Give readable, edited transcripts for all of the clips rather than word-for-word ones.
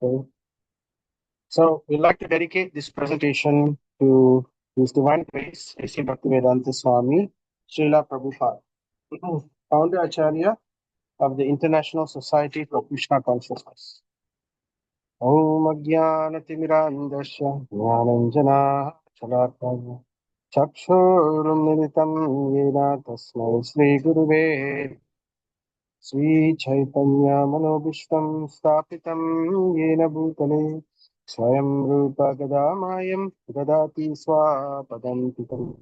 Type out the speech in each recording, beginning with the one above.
Okay. So we'd like to dedicate this presentation to His Divine Grace, A.C. Bhaktivedanta Swami, Srila Prabhupada, founder Acharya of the International Society for Krishna Consciousness. Om Ajnanatimirandasya Jnananjana Chalakaya Chakshurumilitam Yena Tasmai Sri Guruve Sri Chaitanya Manobishtam Stapitam Yena Bhutale Swayam Rupa Gadamayam Dadati Swapadam Pitam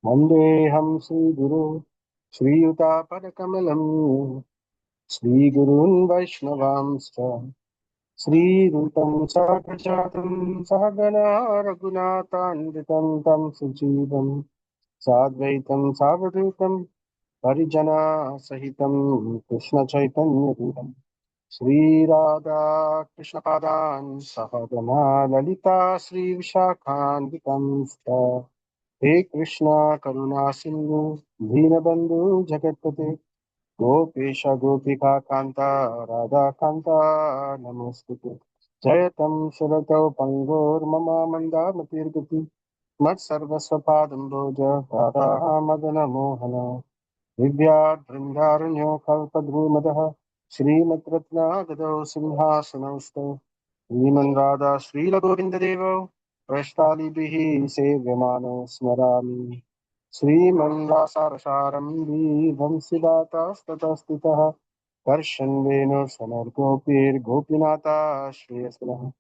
Vandeham Sri Guru Sri Yuta Padakamalam Sri Gurun Vaishnavamscha Sri Rutam Sagrajatam Sahagana Raghunathanditam Tam Sujivam Sadvaitam Savadutam Parijana Sahitam Krishna Chaitanya Devam Sri Radha Krishna Padan Sahagana Lalita Sri Vishakhanditam Sta He Krishna Karuna Sindhu Deenabandhu Jagatpate Gopesha Gopika Kanta Radha Kanta Namostute Jayatam Surato Pangor Mama Manda Matirgati Mat Sarvasvapadam Boja Radha Madana Mohana Vidyat Vrindaranyo Kalpadrumadaha Srimat Ratna Gado Simhasanausto Viman Radha Srila Govinda Devo Prashtali Bihi Sevyamano Smarami Sriman Rasarasaram Vamsidata Statastitaha Karshan Venu Sanargopir Gopinata Shriyasana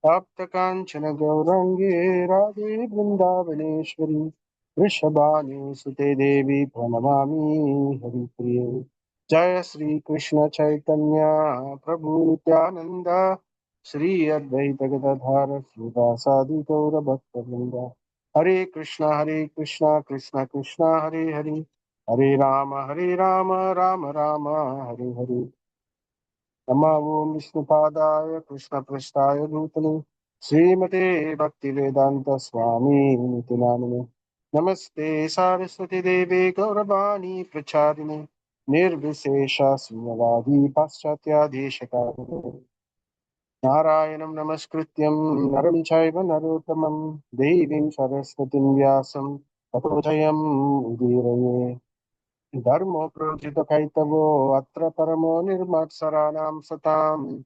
Taptakanchana Gaurangi Radhe Vrindavaneshwari Vrishabhanu Sute Devi Pranamami Haripriye Jaya Sri Krishna Chaitanya Prabhu Nityananda Sri Advaita Gadadhara Srivasadi Gaura Bhakta Hare Krishna Krishna Krishna Hare Hare Hare Rama Rama Rama Hare Hare Namo Vishnupadaya Krishna Prasthaya Bhutale Srimate Bhaktivedanta Swami Niti Namane Namaste Saraswati Devi Gauravani Pracharine Nirvisesha Sunyavadi Paschatya Deshakare Narayanam Namaskrityam Naram Chaiva Narottamam Devim Saraswatim Vyasam Tato Jayam Udiraye Dharmo Projita Kaitavo Atra Paramo Nirmatsaranam Satam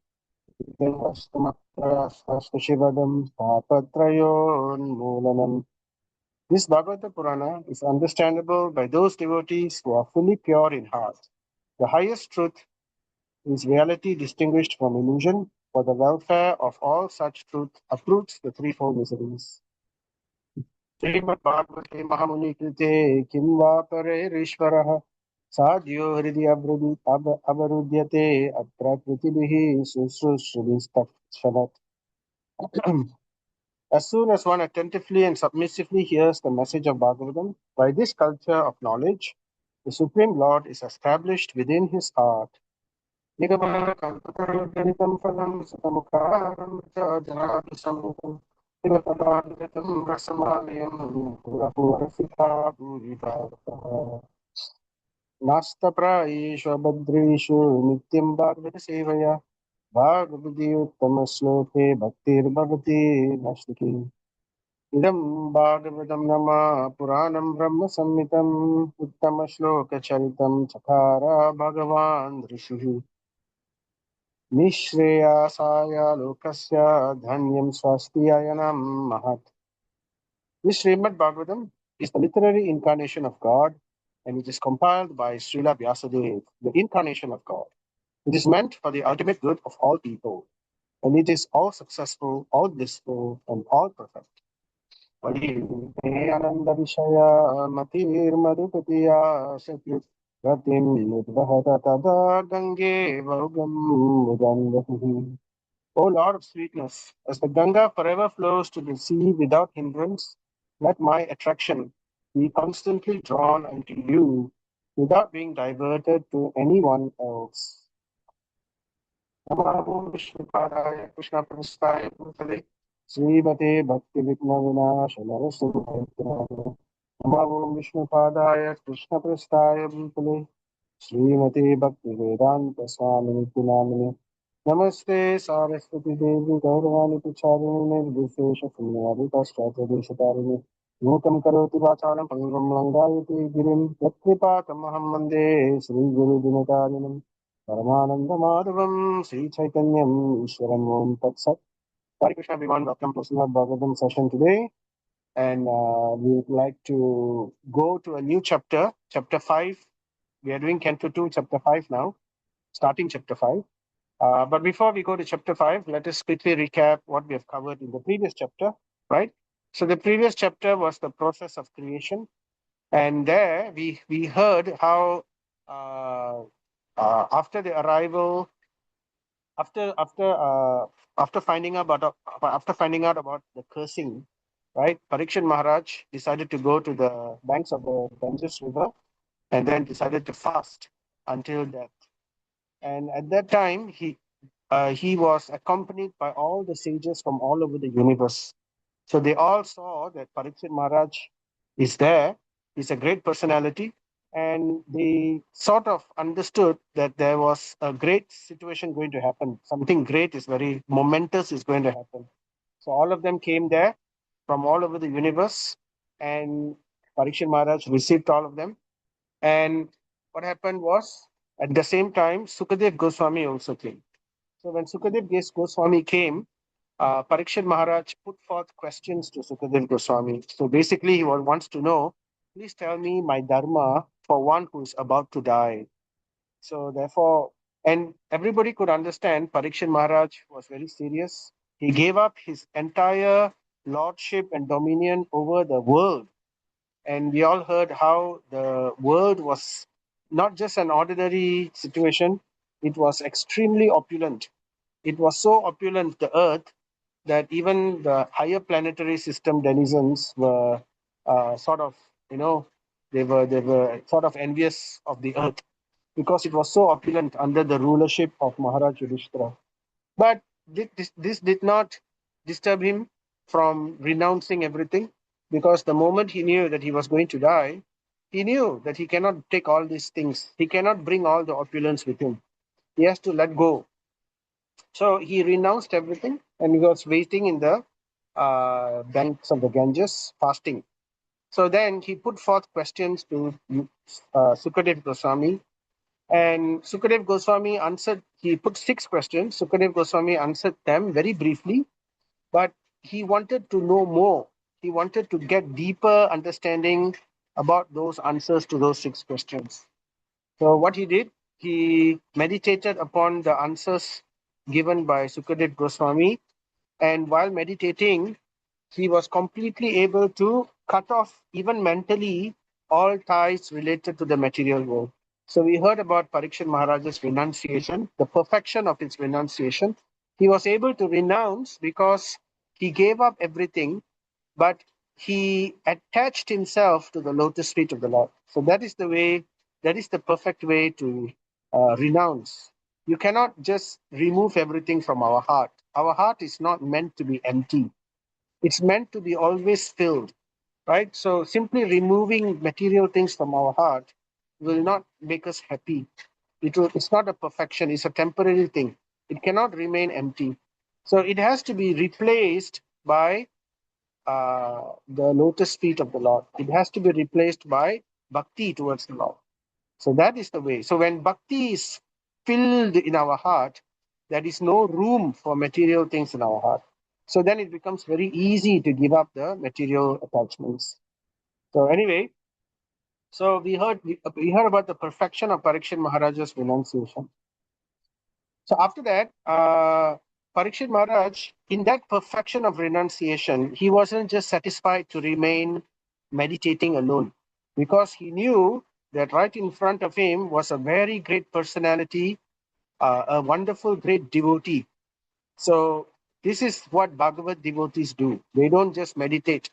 Shivadam Tapatrayon. This Bhagavata Purana is understandable by those devotees who are fully pure in heart. The highest truth is reality distinguished from illusion. For the welfare of all such truth uproots the threefold miseries. Srimad Bhagavate Mahamuni Krite Kim Va Parerishvaraha Sadhyo Hridi Avarudyate Atra Kritibihi Susrushristakshanat. As soon as one attentively and submissively hears the message of Bhagavatam, by this culture of knowledge, the Supreme Lord is established within his heart. Nigamanakalpatarugaritam phalam satamukaram cha janadhisamukam nivatadadgatam rasamalayam purapurasita bhuribhavaha नास्तप्रायेषु अभद्रेषु नित्यं भागवतसेवया भागवती भक्तिर्भवति नश्नुति इदं भागवतं नम पुराणं ब्रह्मसंहितम् उत्तमश्लोकचरितं चकार भगवान् ऋषिः निःश्रेयसाय लोकस्य धन्यं स्वस्त्ययनं महत्. This Srimad Bhagavatam is the literary incarnation of God, and it is compiled by Srila Vyasadeva, the incarnation of God. It is meant for the ultimate good of all people, and it is all successful, all blissful, and all perfect. O Lord of sweetness, as the Ganga forever flows to the sea without hindrance, let my attraction be constantly drawn unto you without being diverted to anyone else. Namo Vishnupadaya Krishna Prasthaya Bhutale Srimate Bhakti Vigna Vinashana Sudhaitya Namo Vishnupadaya Krishna Prasthaya Bhutale Srimate Bhakti Vedanta Swami Namane नमस्ते सारस्वती देवी गौरवाणी प्रचारिणे विशेष पुण्यादिकाष्टादशतारिणे मूकं करोति वाचालं पङ्गुं लङ्घयति गिरिं यत्कृपातमहं वन्दे श्रीगुरुदिनकारिणं परमानन्दमाधवं श्रीचैतन्यम् ईश्वरम् ॐ तत्सत्. Hare Krishna everyone, welcome to Srimad Bhagavatam session today, and we would like to go to a new chapter, chapter 5. We are doing Canto 2, chapter 5 now, starting chapter 5. But before we go to chapter 5, let us quickly recap what we have covered in the previous chapter, right? So the previous chapter was the process of creation, and there we heard how after the arrival, after after after finding out about the cursing, right? Parikshit Maharaj decided to go to the banks of the Ganges River and then decided to fast until death. And at that time, he was accompanied by all the sages from all over the universe. So they all saw that Parikshit Maharaj is there. He's a great personality. And they sort of understood that there was a great situation going to happen. Something great is very momentous is going to happen. So all of them came there from all over the universe. And Parikshit Maharaj received all of them. And what happened was, at the same time, Sukadev Goswami also came. So when Sukadev Goswami came, Parikshit Maharaj put forth questions to Sukadev Goswami. So basically, he wants to know, please tell me my dharma for one who is about to die. So therefore, and everybody could understand Parikshit Maharaj was very serious. He gave up his entire lordship and dominion over the world. And we all heard how the world was not just an ordinary situation, it was extremely opulent. It was so opulent, the earth, that even the higher planetary system denizens were sort of, they were sort of envious of the earth because it was so opulent under the rulership of Maharaj Yudhishthira. But this did not disturb him from renouncing everything, because the moment he knew that he was going to die, he knew that he cannot take all these things. He cannot bring all the opulence with him. He has to let go. So he renounced everything and he was waiting in the banks of the Ganges, fasting. So then he put forth questions to Sukadev Goswami, and Sukadev Goswami answered. He put 6 questions. Sukadev Goswami answered them very briefly, but he wanted to know more. He wanted to get deeper understanding about those answers to those 6 questions. So what he did, he meditated upon the answers given by Sukadev Goswami, and while meditating, he was completely able to cut off, even mentally, all ties related to the material world. So we heard about Parikshit Maharaj's renunciation, the perfection of his renunciation. He was able to renounce because he gave up everything, but he attached himself to the lotus feet of the Lord. So that is the way, that is the perfect way to renounce. You cannot just remove everything from our heart. Our heart is not meant to be empty, it's meant to be always filled, right? So simply removing material things from our heart will not make us happy. It's not a perfection, it's a temporary thing. It cannot remain empty. So it has to be replaced by the lotus feet of the Lord. It has to be replaced by bhakti towards the Lord. So that is the way. So when bhakti is filled in our heart, there is no room for material things in our heart. So then it becomes very easy to give up the material attachments. So anyway, so we heard about the perfection of Parikshit Maharaj's renunciation. So after that, Parikshit Maharaj, in that perfection of renunciation, he wasn't just satisfied to remain meditating alone, because he knew that right in front of him was a very great personality, a wonderful, great devotee. So this is what Bhagavad devotees do. They don't just meditate.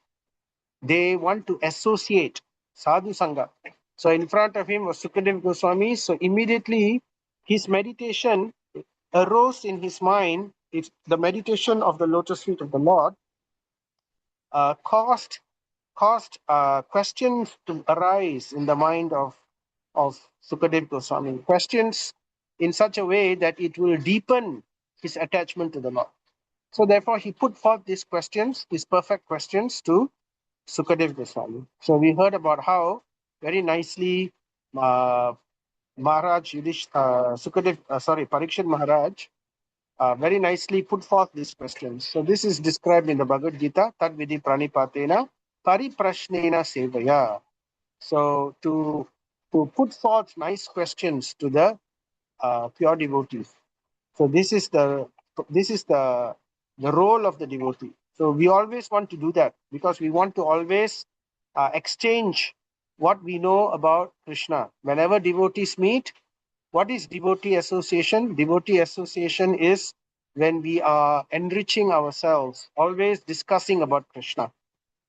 They want to associate sadhu sangha. So in front of him was Sukadev Goswami. So immediately his meditation arose in his mind. It's the meditation of the lotus feet of the Lord, caused questions to arise in the mind of Sukadev Goswami. Questions in such a way that it will deepen his attachment to the Lord. So therefore, he put forth these questions, these perfect questions to Sukadev Goswami. So we heard about how very nicely Parikshit Maharaj very nicely put forth these questions. So this is described in the Bhagavad Gita, Tad Vidhi Pranipatena Pariprashnena Sevaya. So to put forth nice questions to the pure devotees. So this is the role of the devotee. So we always want to do that because we want to always exchange what we know about Krishna. Whenever devotees meet, what is devotee association? Devotee association is when we are enriching ourselves, always discussing about Krishna,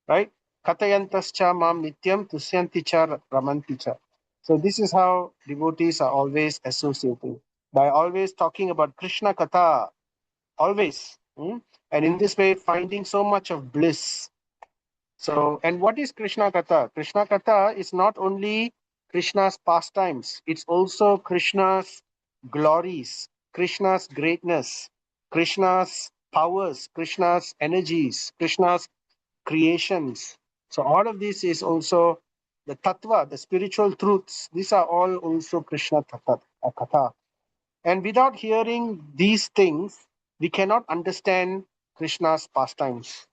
right? Katayantascha mam nityam tusyanti cha ramanti cha. So this is how devotees are always associating, by always talking about Krishna Katha, always. And in this way, finding so much of bliss. So, and what is Krishna Katha? Krishna Katha is not only Krishna's pastimes, it's also Krishna's glories, Krishna's greatness, Krishna's powers, Krishna's energies, Krishna's creations. So all of this is also the tattva, the spiritual truths. These are all also Krishna Katha. And without hearing these things, we cannot understand Krishna's pastimes.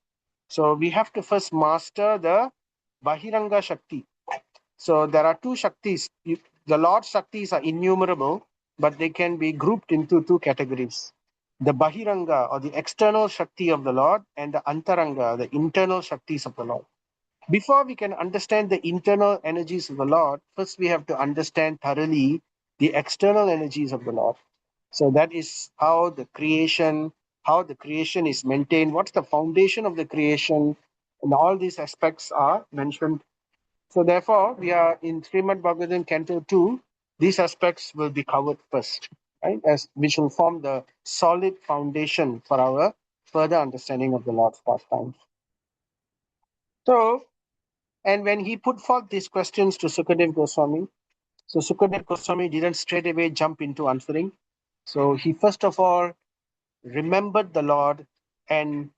So we have to first master the Bahiranga Shakti. So there are two Shaktis. The Lord's Shaktis are innumerable, but they can be grouped into two categories. The Bahiranga, or the external Shakti of the Lord, and the Antaranga, the internal Shaktis of the Lord. Before we can understand the internal energies of the Lord, first we have to understand thoroughly the external energies of the Lord. So that is how the creation is maintained, what's the foundation of the creation, and all these aspects are mentioned. So therefore, we are in Srimad Bhagavatam Canto 2, these aspects will be covered first, right? As which will form the solid foundation for our further understanding of the Lord's pastimes. So, and when he put forth these questions to Sukadev Goswami, so Sukadev Goswami didn't straight away jump into answering. So he first of all remembered the Lord and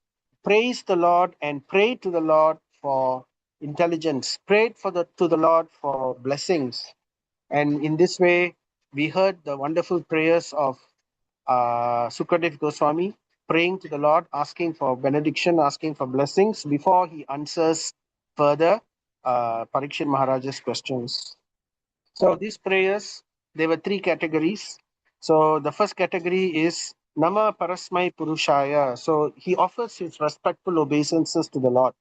praised the Lord and prayed to the Lord for intelligence, prayed to the Lord for blessings. And in this way, we heard the wonderful prayers of Sukadev Goswami, praying to the Lord, asking for benediction, asking for blessings before he answers further Parikshit Maharaj's questions. So these prayers, there were three categories. So the first category is Nama Parasmai Purushaya. So he offers his respectful obeisances to the Lord.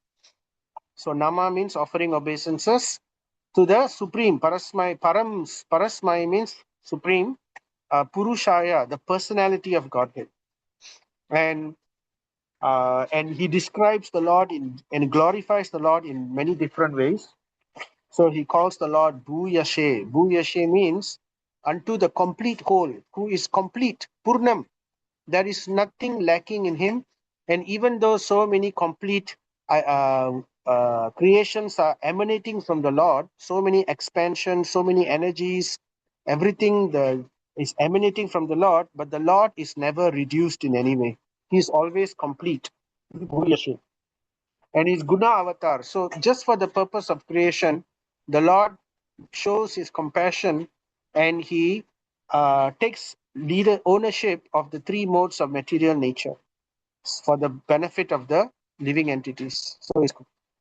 So Nama means offering obeisances to the Supreme. Parasmai means Supreme. Purushaya, the personality of Godhead. And he describes the Lord and glorifies the Lord in many different ways. So he calls the Lord Bhuyashe. Bhuyashe means unto the complete whole, who is complete, Purnam. There is nothing lacking in him. And even though so many complete creations are emanating from the Lord, so many expansions, so many energies, everything is emanating from the Lord, but the Lord is never reduced in any way. He is always complete. Bhuyashe. And his Guna avatar. So just for the purpose of creation, the Lord shows his compassion and he takes ownership of the three modes of material nature for the benefit of the living entities.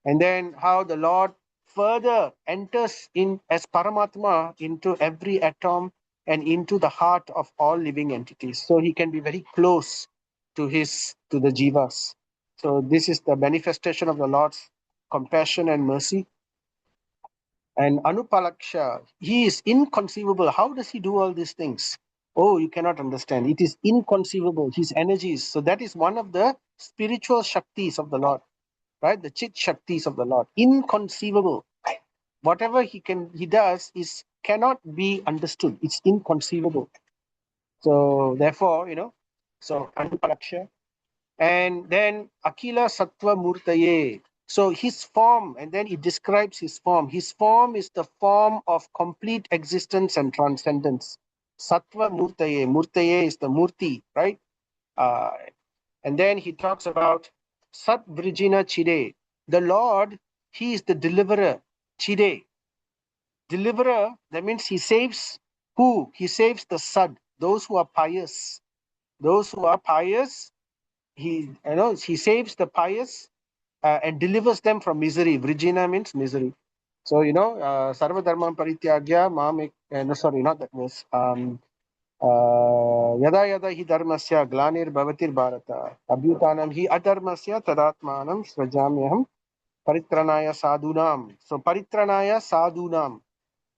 And then how the Lord further enters in as Paramatma into every atom and into the heart of all living entities. So he can be very close to the jivas. So this is the manifestation of the Lord's compassion and mercy. And Anupalaksha, he is inconceivable. How does he do all these things? Oh, you cannot understand. It is inconceivable, his energies. So that is one of the spiritual Shaktis of the Lord, right? The Chit Shaktis of the Lord. Inconceivable. Whatever he does cannot be understood. It's inconceivable. So therefore, so Anupalaksha. And then Akila Sattva Murtaye. So his form, and then he describes his form. His form is the form of complete existence and transcendence. Sattva Murtaye. Murtaye is the Murti, right? Uh, and then he talks about Sat Vrijina Chide. The Lord, he is the deliverer. Chide. Deliverer, that means he saves who? He saves the Sad, those who are pious. Those who are pious, he saves the pious and delivers them from misery. Vrijina means misery. So, Sarva Dharma Parityagya, no, sorry, not that verse. Yada yada hi dharmasya glanir bhavatir bharata abhyutanam hi adharmasya tadatmanam srajamyaham paritranaya sadhunam. So paritranaya sadhunam.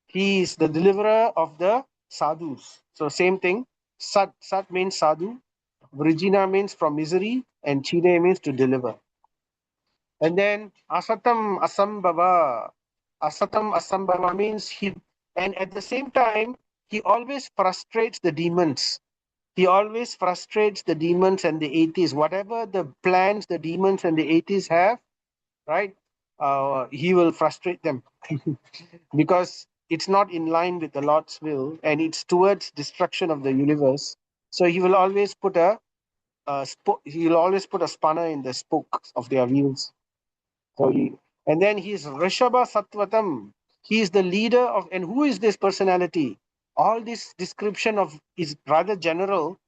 He is the deliverer of the sadhus. So same thing. Sat means sadhu. Vrijina means from misery, and Chide means to deliver. And then Asatam Asambhava. Asatam Asambhava means he, and at the same time, he always frustrates the demons. He always frustrates the demons and the atheists. Whatever the plans the demons and the atheists have, right? He will frustrate them because it's not in line with the Lord's will and it's towards destruction of the universe. So he will always put he will always put a spanner in the spokes of their wheels. So and then he's Rishabha Sattvatam. He is the leader of, and who is this personality? All this description of is rather general,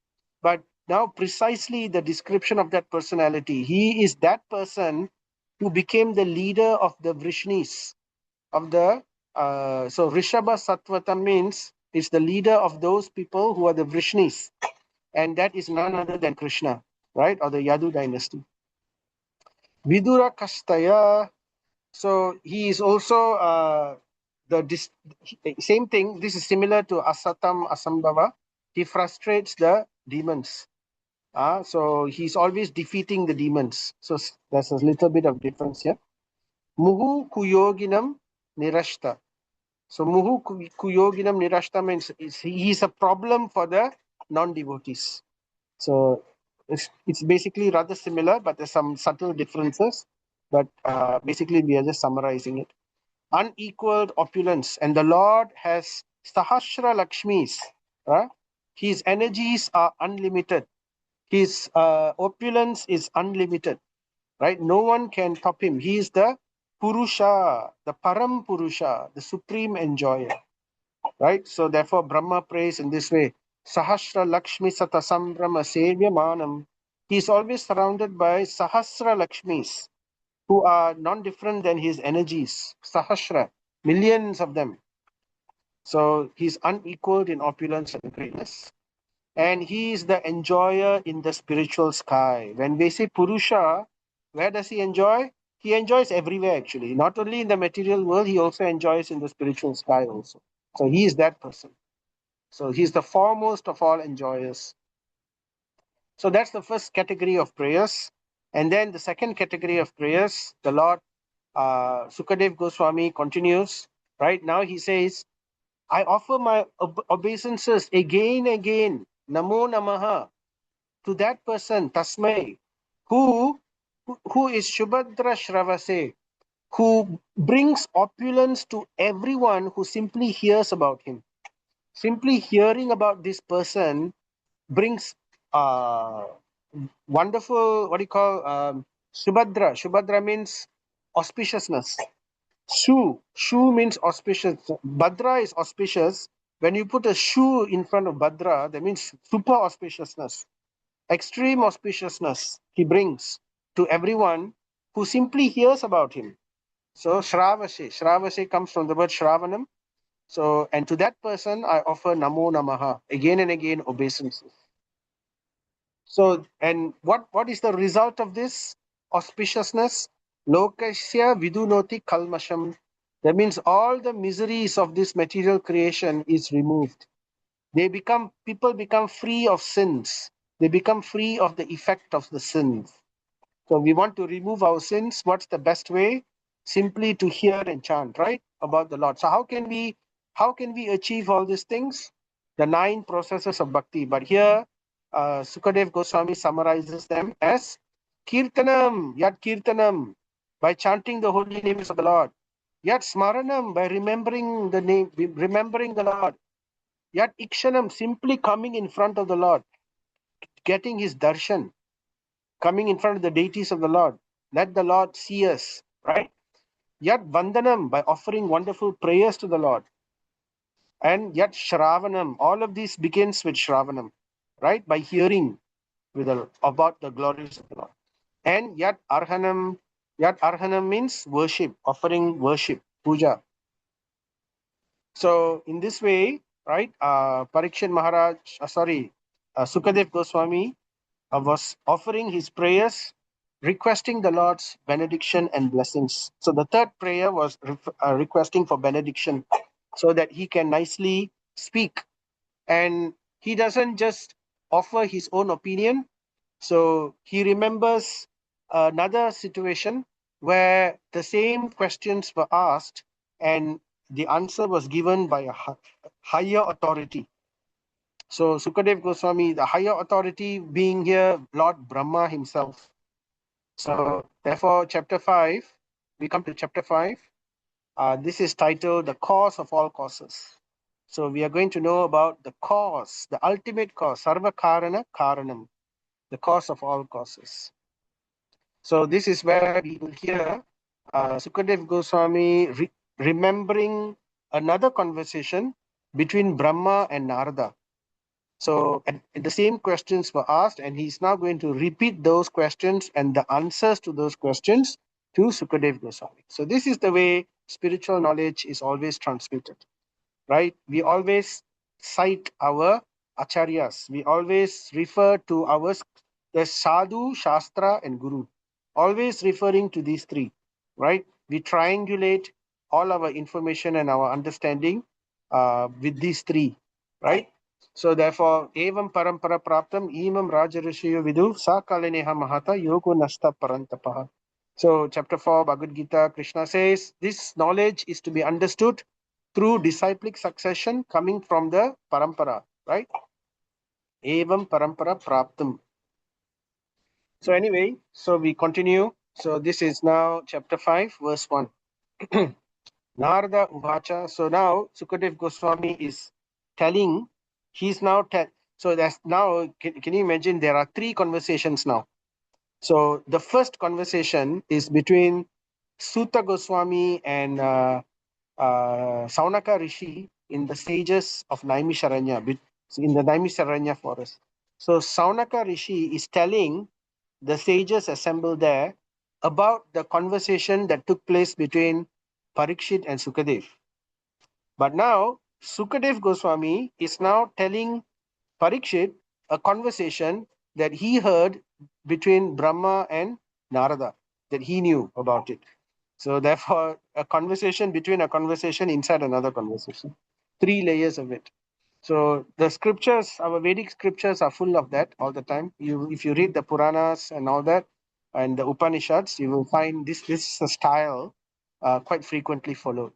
but now precisely the description of that personality. He is that person who became the leader of the Vrishnis, of the so Rishabha Sattvatam means is the leader of those people who are the Vrishnis, and that is none other than Krishna, right? Or the Yadu dynasty. Vidura Kastaya. So he is also same thing. This is similar to Asatam Asambhava. He frustrates the demons. So he's always defeating the demons. So there's a little bit of difference here. Muhu Kuyoginam Nirashta. So Muhu Kuyoginam Nirashta means he's a problem for the non-devotees. So it's basically rather similar, but there's some subtle differences. But basically, we are just summarizing it. Unequaled opulence, and the Lord has Sahasra Lakshmis. His energies are unlimited. His opulence is unlimited. Right? No one can top him. He is the Purusha, the Param Purusha, the supreme enjoyer. Right? So therefore, Brahma prays in this way. Sahasra Lakshmi Satasambrama Sevyamanam. He is always surrounded by Sahasra Lakshmis, who are non-different than his energies. Sahasra, millions of them. So he's unequaled in opulence and greatness. And he is the enjoyer in the spiritual sky. When we say Purusha, where does he enjoy? He enjoys everywhere actually. Not only in the material world, he also enjoys in the spiritual sky also. So he is that person. So he's the foremost of all enjoyers. So that's the first category of prayers. And then the second category of prayers, the Lord, Sukadev Goswami continues, right? Now he says, I offer my obeisances again, Namo Namaha, to that person, Tasmai, who is Shubhadra Shravase, who brings opulence to everyone who simply hears about him. Simply hearing about this person brings wonderful, what do you call, Shubhadra. Shubhadra means auspiciousness. Shu means auspicious. Bhadra is auspicious. When you put a shu in front of Bhadra, that means super auspiciousness, extreme auspiciousness he brings to everyone who simply hears about him. So Shravase comes from the word Shravanam. So, and to that person, I offer Namo Namaha, again and again obeisances. So, and what is the result of this auspiciousness? Lokasya vidunoti kalmasham. That means all the miseries of this material creation is removed. People become free of sins. They become free of the effect of the sins. So we want to remove our sins. What's the best way? Simply to hear and chant, right, about the Lord. So how can we achieve all these things? The 9 processes of bhakti. But here, Sukadev Goswami summarizes them as Kirtanam, Yat Kirtanam, by chanting the holy names of the Lord. Yat Smaranam, by remembering the Lord. Yat Ikshanam, simply coming in front of the Lord. getting his darshan, coming in front of the deities of the Lord. Let the Lord see us, right? Yat vandanam, by offering wonderful prayers to the Lord. And yet Shravanam, all of this begins with Shravanam, right? By hearing about the glories of the Lord. And yet Arhanam means worship, offering worship, puja. So in this way, right, Parikshit Maharaj, Sukadev Goswami was offering his prayers, requesting the Lord's benediction and blessings. So the third prayer was requesting for benediction so that he can nicely speak. And he doesn't just offer his own opinion. So he remembers another situation where the same questions were asked and the answer was given by a higher authority. So Sukadev Goswami, the higher authority being here, Lord Brahma himself. So therefore, chapter 5, we come to chapter 5. This is titled The Cause of All Causes. So we are going to know about the cause, the ultimate cause, Sarva Karana Karanam, the cause of all causes. So this is where we will hear Sukadev Goswami remembering another conversation between Brahma and Narada. So and the same questions were asked, and he's now going to repeat those questions and the answers to those questions to Sukadev Goswami. So this is the way spiritual knowledge is always transmitted, right? We always cite our acharyas. We always refer to the sadhu, shastra, and guru. Always referring to these three, right? We triangulate all our information and our understanding with these three, right? So therefore, evam parampara praptam imam rajarishiyo vidu sa kalineha mahata yogo nasta parantapaha. So chapter 4, Bhagavad Gita, Krishna says, this knowledge is to be understood through disciplic succession coming from the parampara, right? Evam parampara praptam. So anyway, so we continue. So this is now chapter 5, verse 1. Narada Uvacha. So now Sukadev Goswami is telling, he's now, so that's now, can you imagine there are three conversations now. So the first conversation is between Suta Goswami and Saunaka Rishi in the sages of Naimisharanya, in the Naimisharanya forest. So Saunaka Rishi is telling the sages assembled there about the conversation that took place between Parikshit and Sukadev. But now Sukadev Goswami is now telling Parikshit a conversation that he heard between Brahma and Narada, that he knew about it. So therefore, a conversation between a conversation inside another conversation. Three layers of it. So the scriptures, our Vedic scriptures are full of that all the time. If you read the Puranas and all that, and the Upanishads, you will find this is a style quite frequently followed.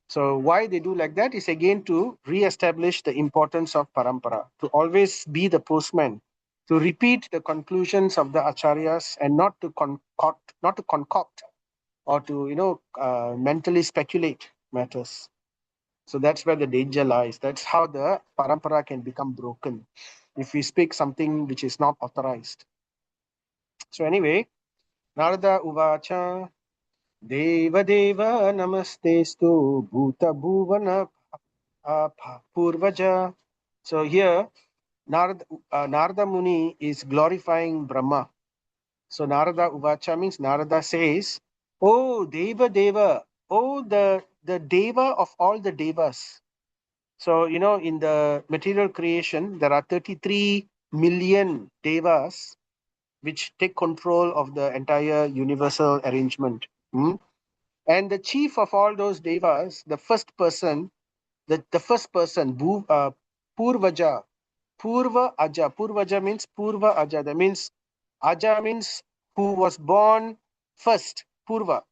So why they do like that is again to re-establish the importance of parampara, to always be the postman, to repeat the conclusions of the acharyas and not to concoct or to mentally speculate matters. So that's where the danger lies. That's how the parampara can become broken if we speak something which is not authorized. So anyway, Narada Uvacha Deva Deva Namastestu Bhuta Bhuvana Purvaja. So here Narada Muni is glorifying Brahma. So Narada Uvacha means Narada says, "Oh Deva Deva, oh the Deva of all the Devas." So in the material creation there are 33 million Devas which take control of the entire universal arrangement. And the chief of all those Devas, the first person, Purvaja, Purva Aja. Purvaja means Purva Aja. That means Aja means who was born first, Purva,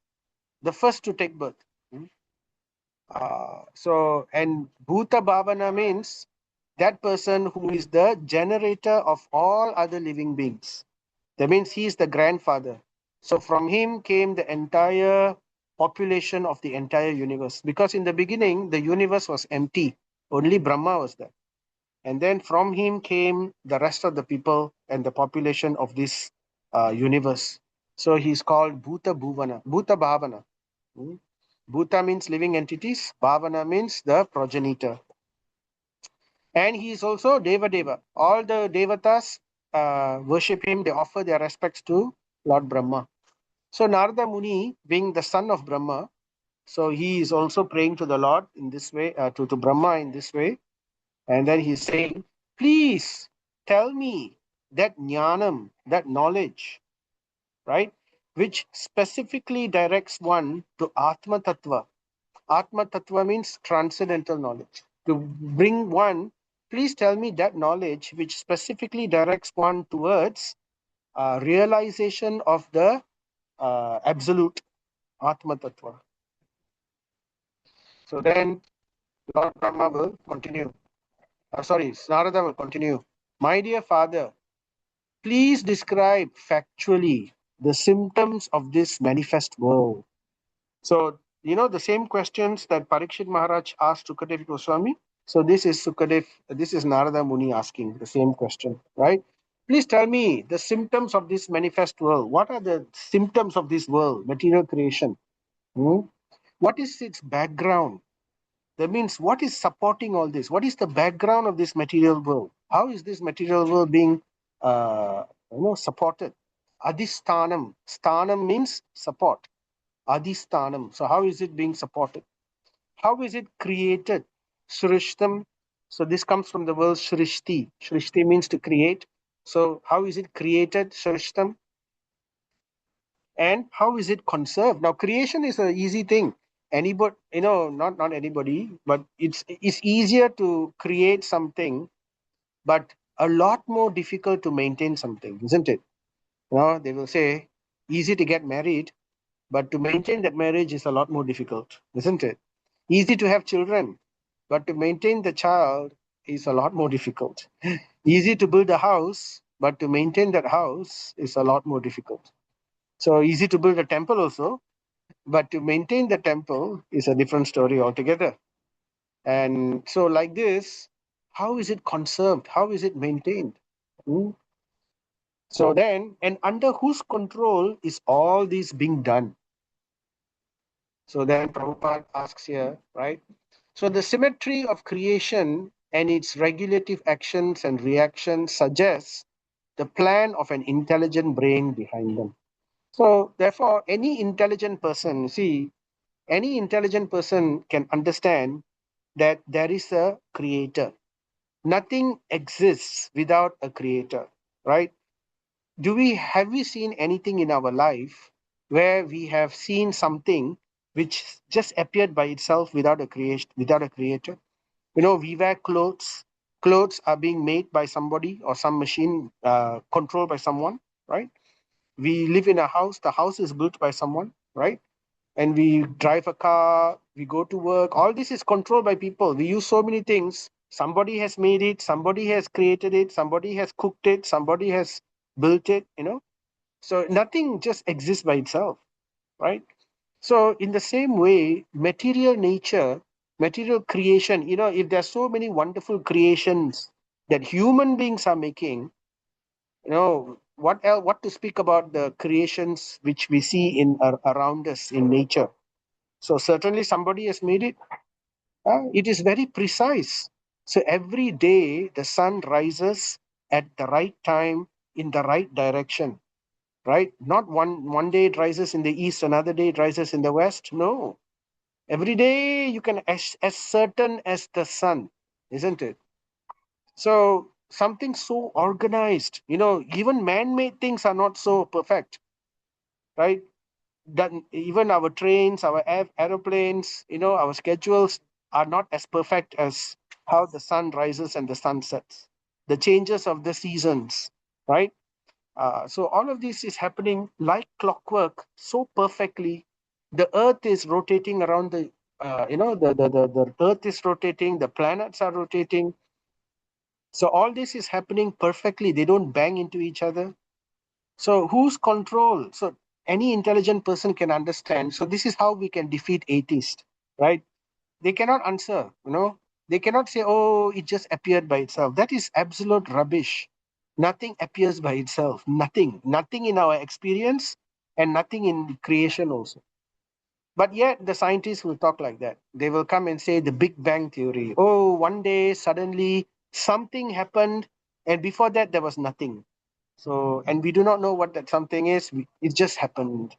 the first to take birth. And Bhuta Bhavana means that person who is the generator of all other living beings. That means he is the grandfather. So from him came the entire population of the entire universe. Because in the beginning, the universe was empty. Only Brahma was there. And then from him came the rest of the people and the population of this universe. So he's called Bhuta Bhuvana, Bhuta Bhavana. Hmm? Bhuta means living entities, Bhavana means the progenitor. And he is also Deva Deva. All the Devatas worship him, they offer their respects to Lord Brahma. So Narada Muni, being the son of Brahma, so he is also praying to the Lord in this way, to Brahma in this way. And then he's saying, please tell me that jnanam, that knowledge, right, which specifically directs one to Atma Tattva. Atma Tattva means transcendental knowledge. To bring one, please tell me that knowledge which specifically directs one towards realization of the absolute Atma Tattva. So then Lord Brahma will continue. Narada will continue. My dear father, please describe factually the symptoms of this manifest world. So, the same questions that Parikshit Maharaj asked Sukadev Goswami. So this is Narada Muni asking the same question, right? Please tell me the symptoms of this manifest world. What are the symptoms of this world, material creation? Hmm? What is its background? That means what is supporting all this? What is the background of this material world? How is this material world being supported? Adhisthanam. Sthanam means support. Adhisthanam. So how is it being supported? How is it created? Shrishtam. So this comes from the word Shrishti. Shrishti means to create. So how is it created? Shrishtam. And how is it conserved? Now creation is an easy thing. Anybody, not anybody, but it's easier to create something, but a lot more difficult to maintain something, isn't it? They will say easy to get married, but to maintain that marriage is a lot more difficult, isn't it? Easy to have children, but to maintain the child is a lot more difficult. Easy to build a house, but to maintain that house is a lot more difficult. So easy to build a temple also, but to maintain the temple is a different story altogether. And so, like this, how is it conserved? How is it maintained? Hmm? So then, and under whose control is all this being done? So then Prabhupada asks here, right? So the symmetry of creation and its regulative actions and reactions suggests the plan of an intelligent brain behind them. So therefore, any intelligent person, any intelligent person can understand that there is a creator. Nothing exists without a creator, right? Have we seen anything in our life where we have seen something which just appeared by itself without a creation, without a creator? We wear clothes. Clothes are being made by somebody or some machine controlled by someone, right? We live in a house. The house is built by someone, right? And we drive a car, we go to work. All this is controlled by people. We use so many things. Somebody has made it, somebody has created it, somebody has cooked it, somebody has built it. So nothing just exists by itself, right? So in the same way, material nature, material creation, if there's so many wonderful creations that human beings are making, what else, what to speak about the creations which we see in around us in nature? So certainly somebody has made it. It is very precise. So every day the sun rises at the right time in the right direction, right? Not one day it rises in the east, another day it rises in the west. No. Every day you can as certain as the sun, isn't it? So something so organized, even man-made things are not so perfect, right? That even our trains, our aeroplanes, our schedules are not as perfect as how the sun rises and the sun sets, the changes of the seasons, right? So all of this is happening like clockwork, so perfectly. The Earth is rotating around the Earth is rotating, the planets are rotating. So all this is happening perfectly. They don't bang into each other. So whose control? So any intelligent person can understand. So this is how we can defeat atheists, right? They cannot answer, They cannot say, oh, it just appeared by itself. That is absolute rubbish. Nothing appears by itself. Nothing. Nothing in our experience and nothing in creation also. But yet the scientists will talk like that. They will come and say the Big Bang Theory. Oh, one day suddenly something happened, and before that there was nothing. So, and we do not know what that something is. It just happened.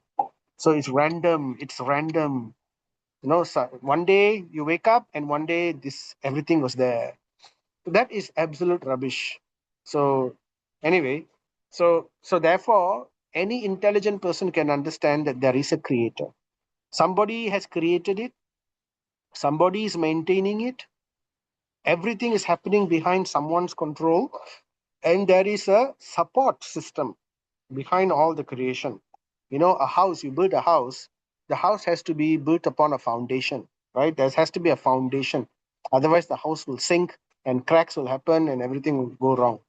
So it's random. It's random. So one day you wake up, and one day this everything was there. That is absolute rubbish. So anyway, so therefore, any intelligent person can understand that there is a creator. Somebody has created it. Somebody is maintaining it. Everything is happening behind someone's control, and there is a support system behind all the creation. A house, you build a house, the house has to be built upon a foundation, right? There has to be a foundation. Otherwise, the house will sink and cracks will happen and everything will go wrong,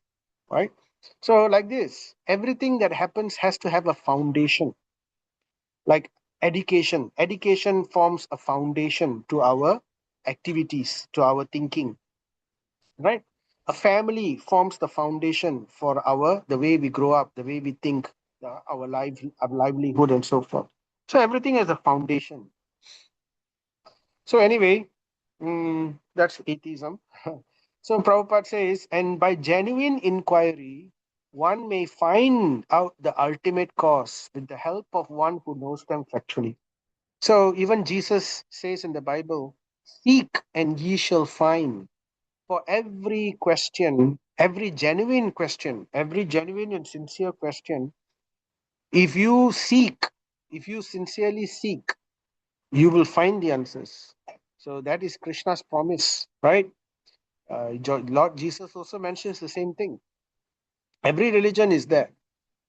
right? So, like this, everything that happens has to have a foundation. Like education, education forms a foundation to our activities, to our thinking, right? A family forms the foundation for the way we grow up, the way we think, our livelihood, and so forth. So everything has a foundation. So anyway, that's atheism. So Prabhupada says, and by genuine inquiry, one may find out the ultimate cause with the help of one who knows them factually. So even Jesus says in the Bible, seek and ye shall find. For every question, every genuine and sincere question, if you seek, if you sincerely seek, you will find the answers. So that is Krishna's promise, right? Lord Jesus also mentions the same thing. Every religion is there.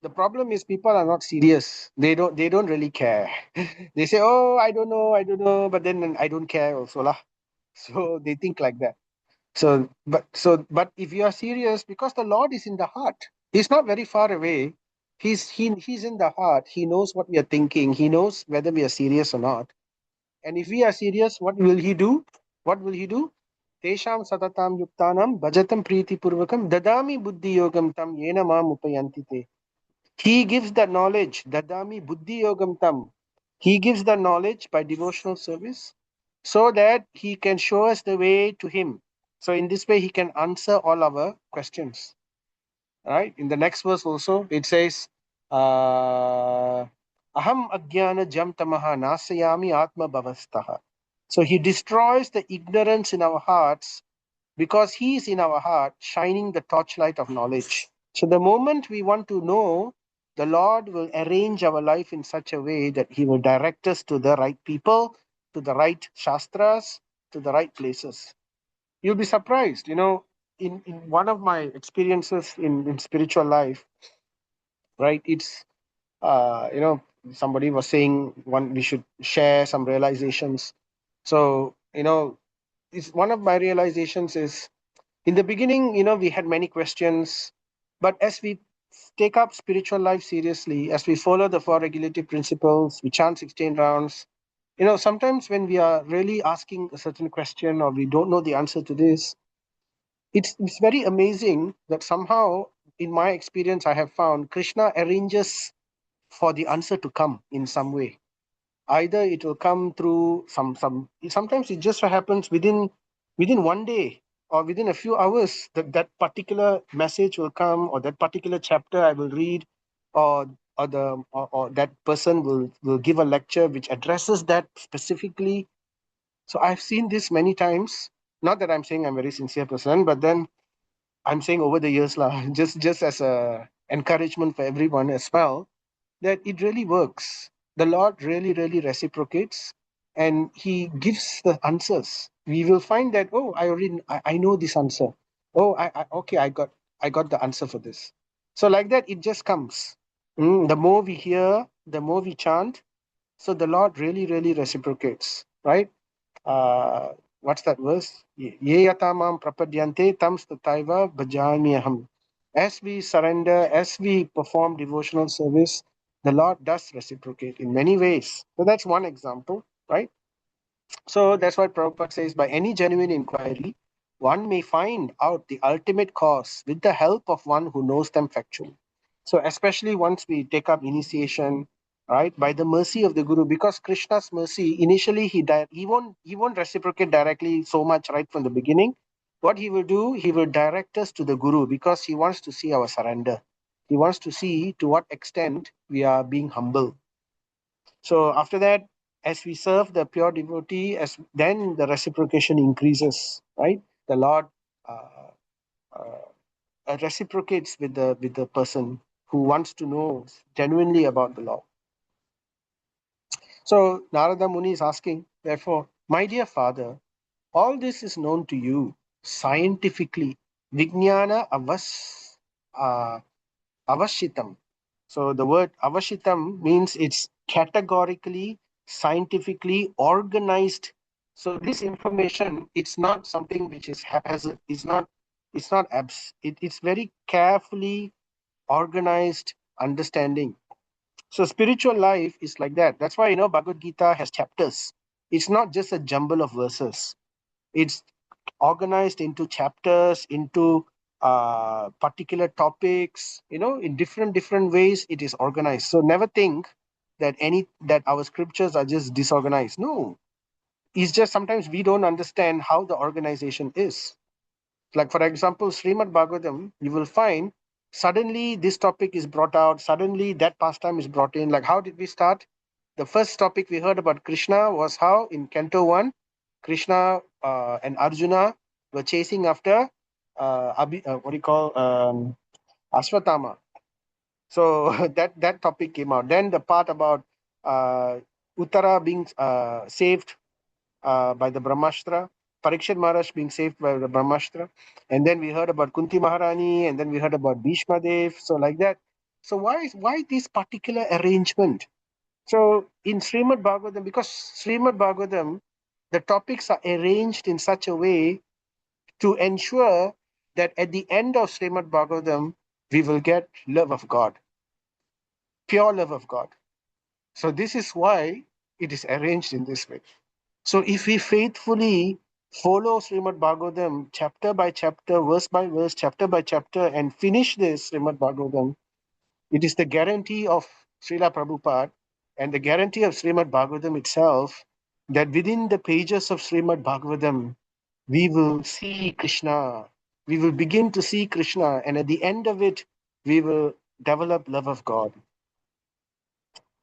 The problem is people are not serious. They don't really care. They say, oh, I don't know, but then I don't care also lah. So they think like that. But if you are serious, because the Lord is in the heart, He's not very far away. He's in the heart. He knows what we are thinking. He knows whether we are serious or not. And if we are serious, what will He do? What will He do? Tesham satatam yuktanam bhajatam priti purvakam dadami buddhi yogam tam yena mam upayanti te. He gives the knowledge, dadami buddhi yogam tam. He gives the knowledge by devotional service so that he can show us the way to him. So in this way, he can answer all our questions. Right? In the next verse also, it says, Aham ajnana jam tamaha nasayami atma bhavastaha. So he destroys the ignorance in our hearts because he is in our heart, shining the torchlight of knowledge. So the moment we want to know, the Lord will arrange our life in such a way that he will direct us to the right people, to the right shastras, to the right places. You'll be surprised, in one of my experiences in spiritual life, right? It's somebody was saying one we should share some realizations. So, it's one of my realizations is in the beginning, we had many questions, but as we take up spiritual life seriously, as we follow the four regulative principles, we chant 16 rounds, sometimes when we are really asking a certain question or we don't know the answer to this, it's very amazing that somehow, in my experience, I have found Krishna arranges for the answer to come in some way. Either it will come through sometimes it just so happens within one day or within a few hours that particular message will come, or that particular chapter I will read, or that person will give a lecture which addresses that specifically. So I've seen this many times. Not that I'm saying I'm a very sincere person, but then I'm saying over the years lah, just as a encouragement for everyone as well, that it really works. The Lord really, really reciprocates, and He gives the answers. We will find that, oh, I know this answer. Oh, okay, I got the answer for this. So like that, it just comes. The more we hear, the more we chant. So the Lord really, really reciprocates, right? What's that verse? Ye yatamam prapadyante tam stataiva bhajamyaham. As we surrender, as we perform devotional service, the Lord does reciprocate in many ways. So that's one example, right? So that's what Prabhupada says, by any genuine inquiry, one may find out the ultimate cause with the help of one who knows them factually. So, especially once we take up initiation, right, by the mercy of the Guru, because Krishna's mercy, initially he won't reciprocate directly so much right from the beginning. What he will do, he will direct us to the Guru because he wants to see our surrender. He wants to see to what extent we are being humble. So after that, as we serve the pure devotee, as then the reciprocation increases, right? The Lord uh, reciprocates with the person who wants to know genuinely about the Lord. So Narada Muni is asking, therefore, my dear father, all this is known to you scientifically. Vijnana uh, avashitam. So the word avashitam means it's categorically, scientifically organized. So this information, it's not something which is haphazard. It's very carefully organized understanding. So spiritual life is like that. That's why Bhagavad Gita has chapters. It's not just a jumble of verses. It's organized into chapters, into particular topics, in different ways it is organized. So never think that our scriptures are just disorganized. No, it's just sometimes we don't understand how the organization is. Like, for example, Srimad Bhagavatam, you will find suddenly this topic is brought out, suddenly that pastime is brought in. Like, how did we start? The first topic we heard about Krishna was how in Canto 1, Krishna and Arjuna were chasing after what do you call Ashwatthama. So that topic came out. Then the part about uh, Uttara being saved by the Brahmastra, Parikshit Maharaj being saved by the Brahmastra, and then we heard about Kunti Maharani, and then we heard about Bhishma Dev. So like that. So why this particular arrangement? So in Srimad Bhagavatam, because Srimad Bhagavatam, the topics are arranged in such a way to ensure that at the end of Srimad Bhagavatam, we will get love of God, pure love of God. So this is why it is arranged in this way. So if we faithfully follow Srimad Bhagavatam chapter by chapter, verse by verse, chapter by chapter, and finish this Srimad Bhagavatam, it is the guarantee of Srila Prabhupada and the guarantee of Srimad Bhagavatam itself that within the pages of Srimad Bhagavatam, we will see Krishna. We will begin to see Krishna, and at the end of it, we will develop love of God.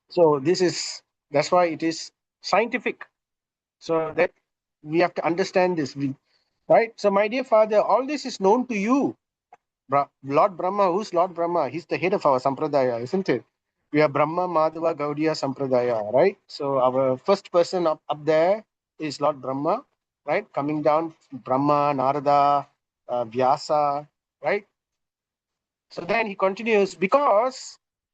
So that's why it is scientific. So that we have to understand this, right? So, my dear father, all this is known to you. Lord Brahma, who's Lord Brahma? He's the head of our sampradaya, isn't it? We are Brahma Madhava Gaudiya Sampradaya, right? So our first person up there is Lord Brahma, right? Coming down, Brahma, Narada, Vyasa, right? So then he continues,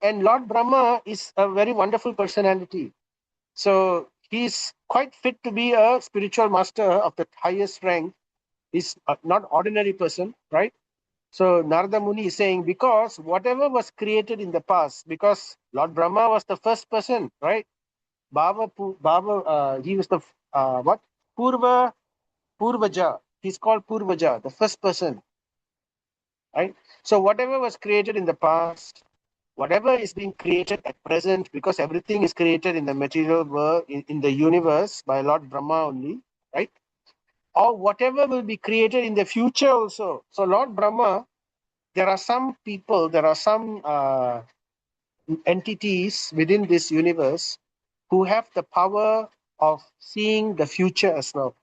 and Lord Brahma is a very wonderful personality. So he's quite fit to be a spiritual master of the highest rank. He's not ordinary person, right? So Narada Muni is saying, because whatever was created in the past, because Lord Brahma was the first person, right? He was the what? Purvaja. He's called Purvaja, the first person, right? So whatever was created in the past, whatever is being created at present, because everything is created in the material world, in the universe by Lord Brahma only, right? Or whatever will be created in the future also. So Lord Brahma, there are some people, there are some entities within this universe who have the power of seeing the future as well,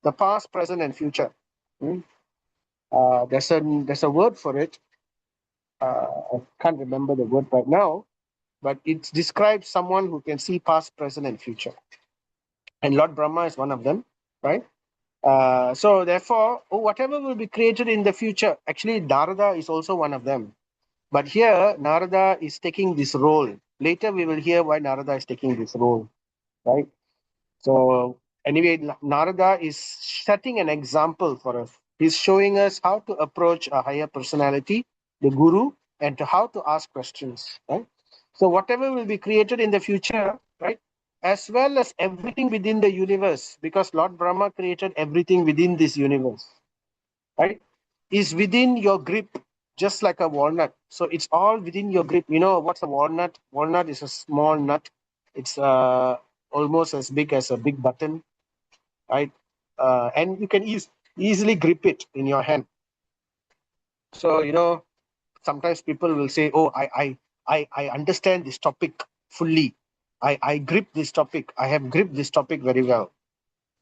the past, present, and future. Hmm? There's a word for it. I can't remember the word right now, but it describes someone who can see past, present, and future. And Lord Brahma is one of them, right? So therefore, whatever will be created in the future, actually Narada is also one of them. But here, Narada is taking this role. Later, we will hear why Narada is taking this role, right? So anyway, Narada is setting an example for us. He's showing us how to approach a higher personality, the Guru, and to how to ask questions, right? So whatever will be created in the future, right? As well as everything within the universe, because Lord Brahma created everything within this universe. right, is within your grip, just like a walnut. So it's all within your grip. You know what's a walnut? Walnut is a small nut. It's almost as big as a big button, right? And you can easily grip it in your hand. So, sometimes people will say, oh, I understand this topic fully. I grip this topic. I have gripped this topic very well.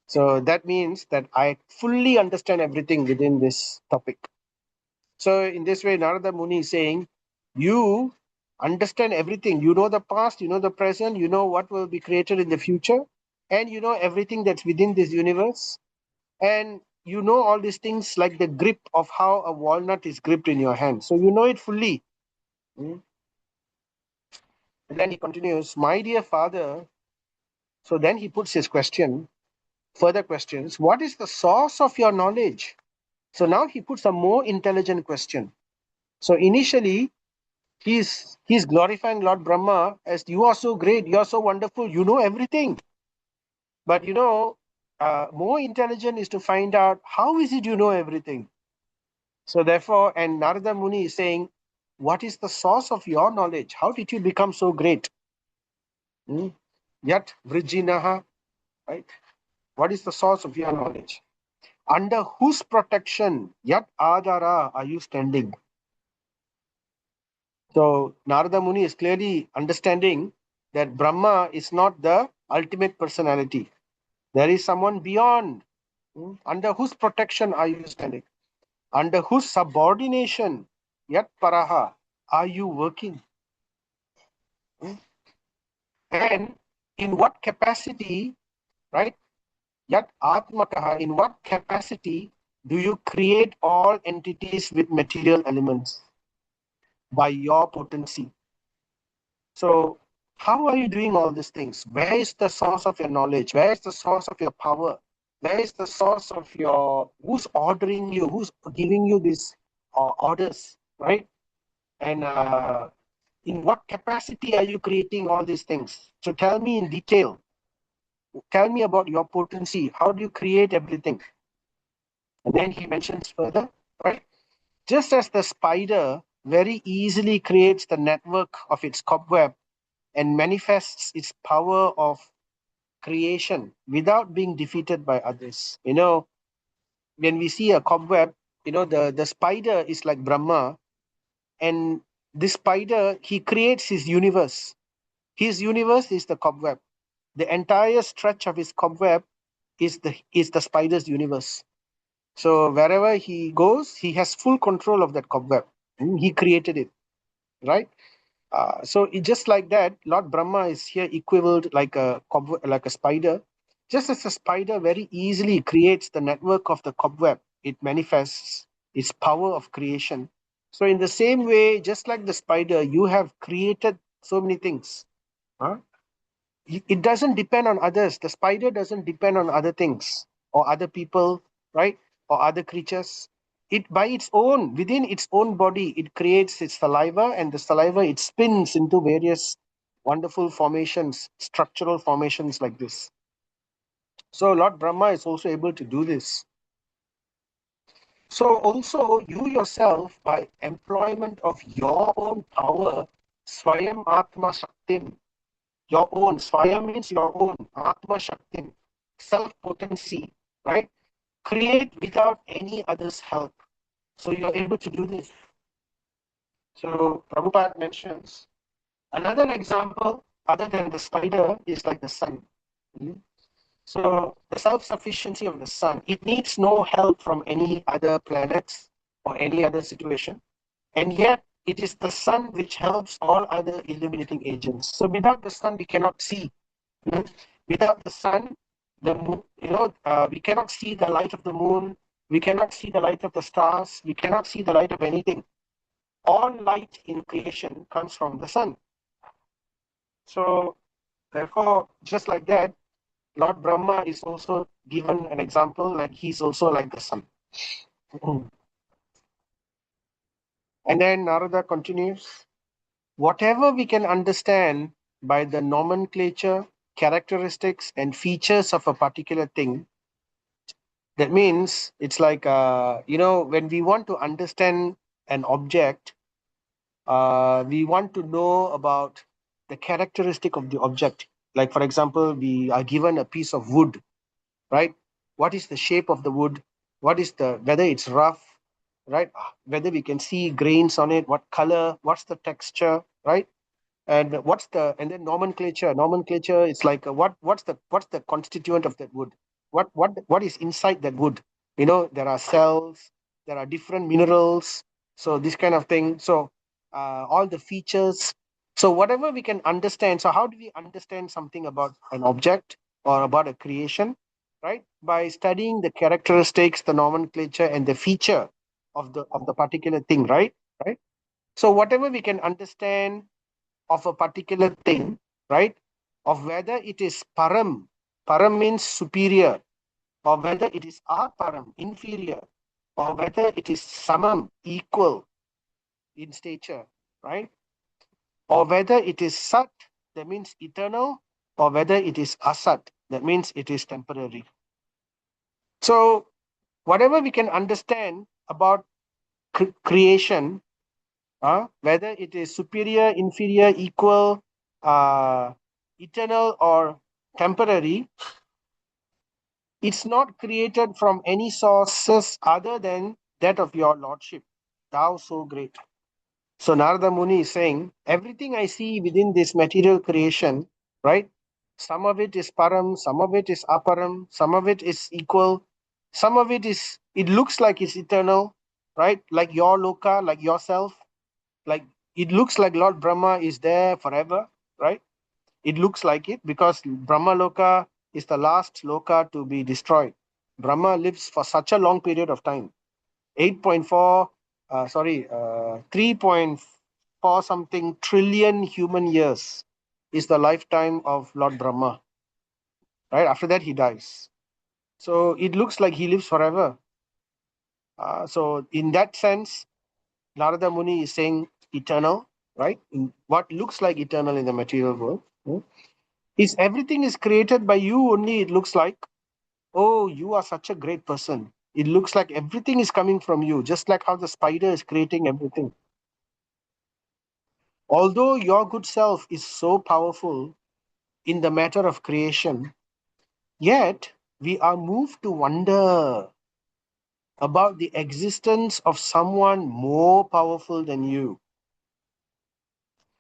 So that means that I fully understand everything within this topic. So in this way, Narada Muni is saying, you understand everything. You know the past, you know the present, you know what will be created in the future, and you know everything that's within this universe. And you know all these things like the grip of how a walnut is gripped in your hand. So you know it fully. Mm. And then he continues, my dear father. So then he puts his question, further questions. What is the source of your knowledge? So now he puts a more intelligent question. So initially, he's glorifying Lord Brahma as you are so great, you are so wonderful, you know everything. But more intelligent is to find out how is it you know everything. So therefore, and Narada Muni is saying, what is the source of your knowledge? How did you become so great? Hmm? Yat Vrijinaha, right? What is the source of your knowledge? Under whose protection, Yat Adara, are you standing? So Narada Muni is clearly understanding that Brahma is not the ultimate personality. There is someone beyond. Under whose protection are you standing? Under whose subordination, Yat Paraha, are you working? Hmm? And in what capacity, right? Yat Atmakaha, in what capacity do you create all entities with material elements? By your potency. So, how are you doing all these things? Where is the source of your knowledge? Where is the source of your power? Where is the source of your, who's ordering you? Who's giving you these orders, right? And in what capacity are you creating all these things? So, tell me in detail. Tell me about your potency. How do you create everything? And then he mentions further, right? Just as the spider very easily creates the network of its cobweb and manifests its power of creation without being defeated by others. When we see a cobweb, the spider is like Brahma, and this spider, he creates his universe. His universe is the cobweb. The entire stretch of his cobweb is the spider's universe. So wherever he goes, he has full control of that cobweb. He created it, right? So just like that, Lord Brahma is here equivalent like a spider. Just as a spider very easily creates the network of the cobweb, it manifests its power of creation. So in the same way, just like the spider, you have created so many things. Huh? It doesn't depend on others. The spider doesn't depend on other things or other people, right? Or other creatures. It by its own, within its own body, it creates its saliva, and the saliva it spins into various wonderful formations, structural formations like this. So Lord Brahma is also able to do this. So also you yourself, by employment of your own power, Swayam Atma Shaktim, your own. Swayam means your own. Atma Shaktim, self potency, right? Create without any other's help. So you're able to do this. So Prabhupada mentions another example other than the spider is like the sun. Mhm. So the self-sufficiency of the sun, it needs no help from any other planets or any other situation. And yet it is the sun which helps all other illuminating agents. So without the sun, we cannot see. Mhm. Without the sun, the moon, we cannot see the light of the moon. We cannot see the light of the stars. We cannot see the light of anything. All light in creation comes from the sun. So therefore, just like that, Lord Brahma is also given an example, like he's also like the sun. Mhm. And then Narada continues, whatever we can understand by the nomenclature, characteristics, and features of a particular thing, That means it's like, when we want to understand an object, we want to know about the characteristic of the object. Like, for example, we are given a piece of wood, right? What is the shape of the wood? What is whether it's rough, right? Whether we can see grains on it, what color, what's the texture, right? And and then nomenclature is like, what's the constituent of that wood, what is inside that wood. There are cells, there are different minerals, so this kind of thing. So all the features, so whatever we can understand. So how do we understand something about an object or about a creation? Right, by studying the characteristics, the nomenclature, and the feature of the particular thing. Right. So whatever we can understand of a particular thing, right? Of whether it is param means superior, or whether it is aparam, inferior, or whether it is samam, equal in stature, right? Or whether it is sat, that means eternal, or whether it is asat, that means it is temporary. So, whatever we can understand about creation, whether it is superior, inferior, equal, uh, eternal, or temporary, it's not created from any sources other than that of your lordship, thou so great. So Narada Muni is saying, everything I see within this material creation, right? Some of it is param, some of it is aparam, some of it is equal, some of it looks like it's eternal, right? Like your loka, like yourself, like it looks like Lord Brahma is there forever, right? It looks like it because Brahma Loka is the last Loka to be destroyed. Brahma lives for such a long period of time, 8.4, 3.4 something trillion human years is the lifetime of Lord Brahma, right? After that, he dies. So it looks like he lives forever. So in that sense, Narada Muni is saying eternal, right? In what looks like eternal in the material world. Is everything is created by you only, it looks like. Oh, you are such a great person. It looks like everything is coming from you, just like how the spider is creating everything. Although your good self is so powerful in the matter of creation, yet we are moved to wonder about the existence of someone more powerful than you.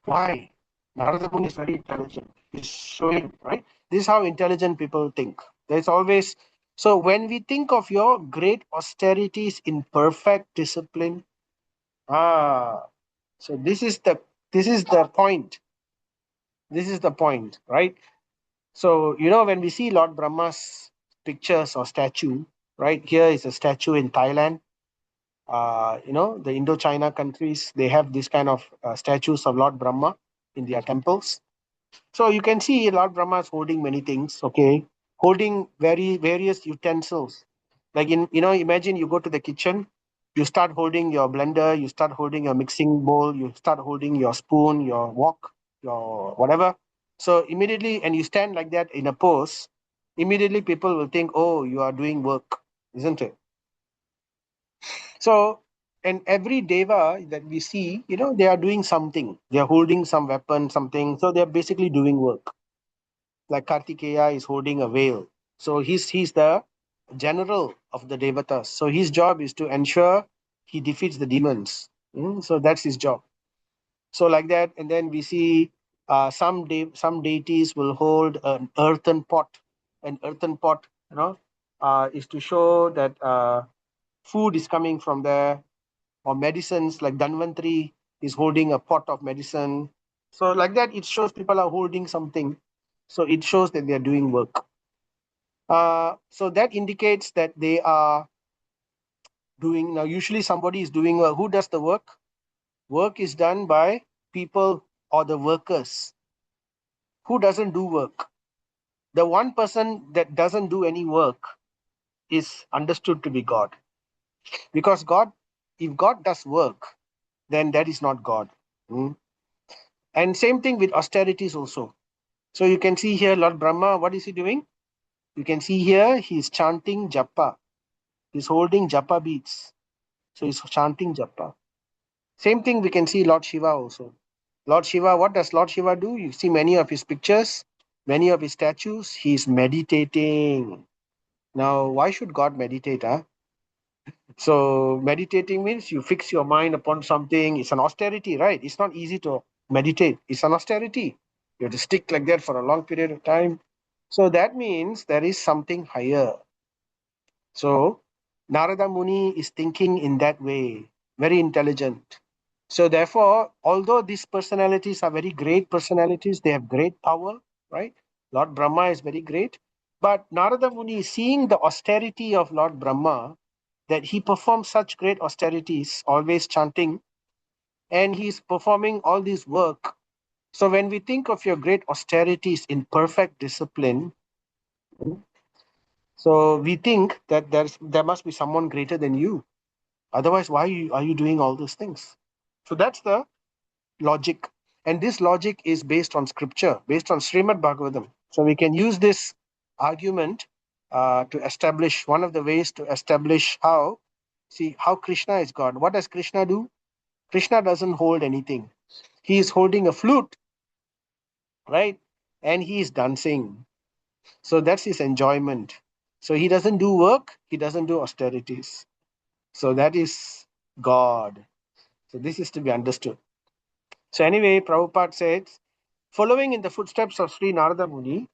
Why? Narada Muni is very intelligent. He's showing, right? This is how intelligent people think. There's always, so when we think of your great austerities in perfect discipline, so this is the point. This is the point, right? So when we see Lord Brahma's pictures or statue, right? Here is a statue in Thailand. The Indochina countries, they have this kind of statues of Lord Brahma in their temples. So you can see Lord Brahma is holding many things, okay? Holding various utensils. Like imagine you go to the kitchen, you start holding your blender, you start holding your mixing bowl, you start holding your spoon, your wok, your whatever. So immediately, and you stand like that in a pose, immediately people will think, oh, you are doing work, isn't it? So, and every deva that we see, they are doing something. They are holding some weapon, something. So they are basically doing work. Like Kartikeya is holding a veil. So he's the general of the devatas. So his job is to ensure he defeats the demons. So that's his job. So like that, and then we see some deities will hold an earthen pot. An earthen pot, is to show that food is coming from there, or medicines like Dhanvantri is holding a pot of medicine. So like that, it shows people are holding something. So it shows that they are doing work. So that indicates that they are doing. Now, usually somebody is doing work. Who does the work? Work is done by people or the workers. Who doesn't do work? The one person that doesn't do any work is understood to be God. Because if God does work, then that is not God. Hmm? And same thing with austerities also. So you can see here Lord Brahma, what is he doing? You can see here he is chanting japa. He's holding japa beads. So he's chanting japa. Same thing we can see Lord Shiva also. Lord Shiva, what does Lord Shiva do? You see many of his pictures, many of his statues, he's meditating. Now, why should God meditate? Huh? So, meditating means you fix your mind upon something. It's an austerity, right? It's not easy to meditate. It's an austerity. You have to stick like that for a long period of time. So, that means there is something higher. So, Narada Muni is thinking in that way, very intelligent. So, therefore, although these personalities are very great personalities, they have great power, right? Lord Brahma is very great. But Narada Muni, seeing the austerity of Lord Brahma, that he performs such great austerities, always chanting, and he's performing all this work. So, when we think of your great austerities in perfect discipline, so we think that there must be someone greater than you. Otherwise, why are you doing all those things? So that's the logic. And this logic is based on scripture, based on Srimad Bhagavatam. So we can use this argument to establish one of the ways to establish how Krishna is God. What does Krishna do? Krishna doesn't hold anything. He is holding a flute, right? And he is dancing. So that's his enjoyment. So he doesn't do work, he doesn't do austerities. So that is God. So this is to be understood. So anyway, Prabhupada says, following in the footsteps of Sri Narada Muni,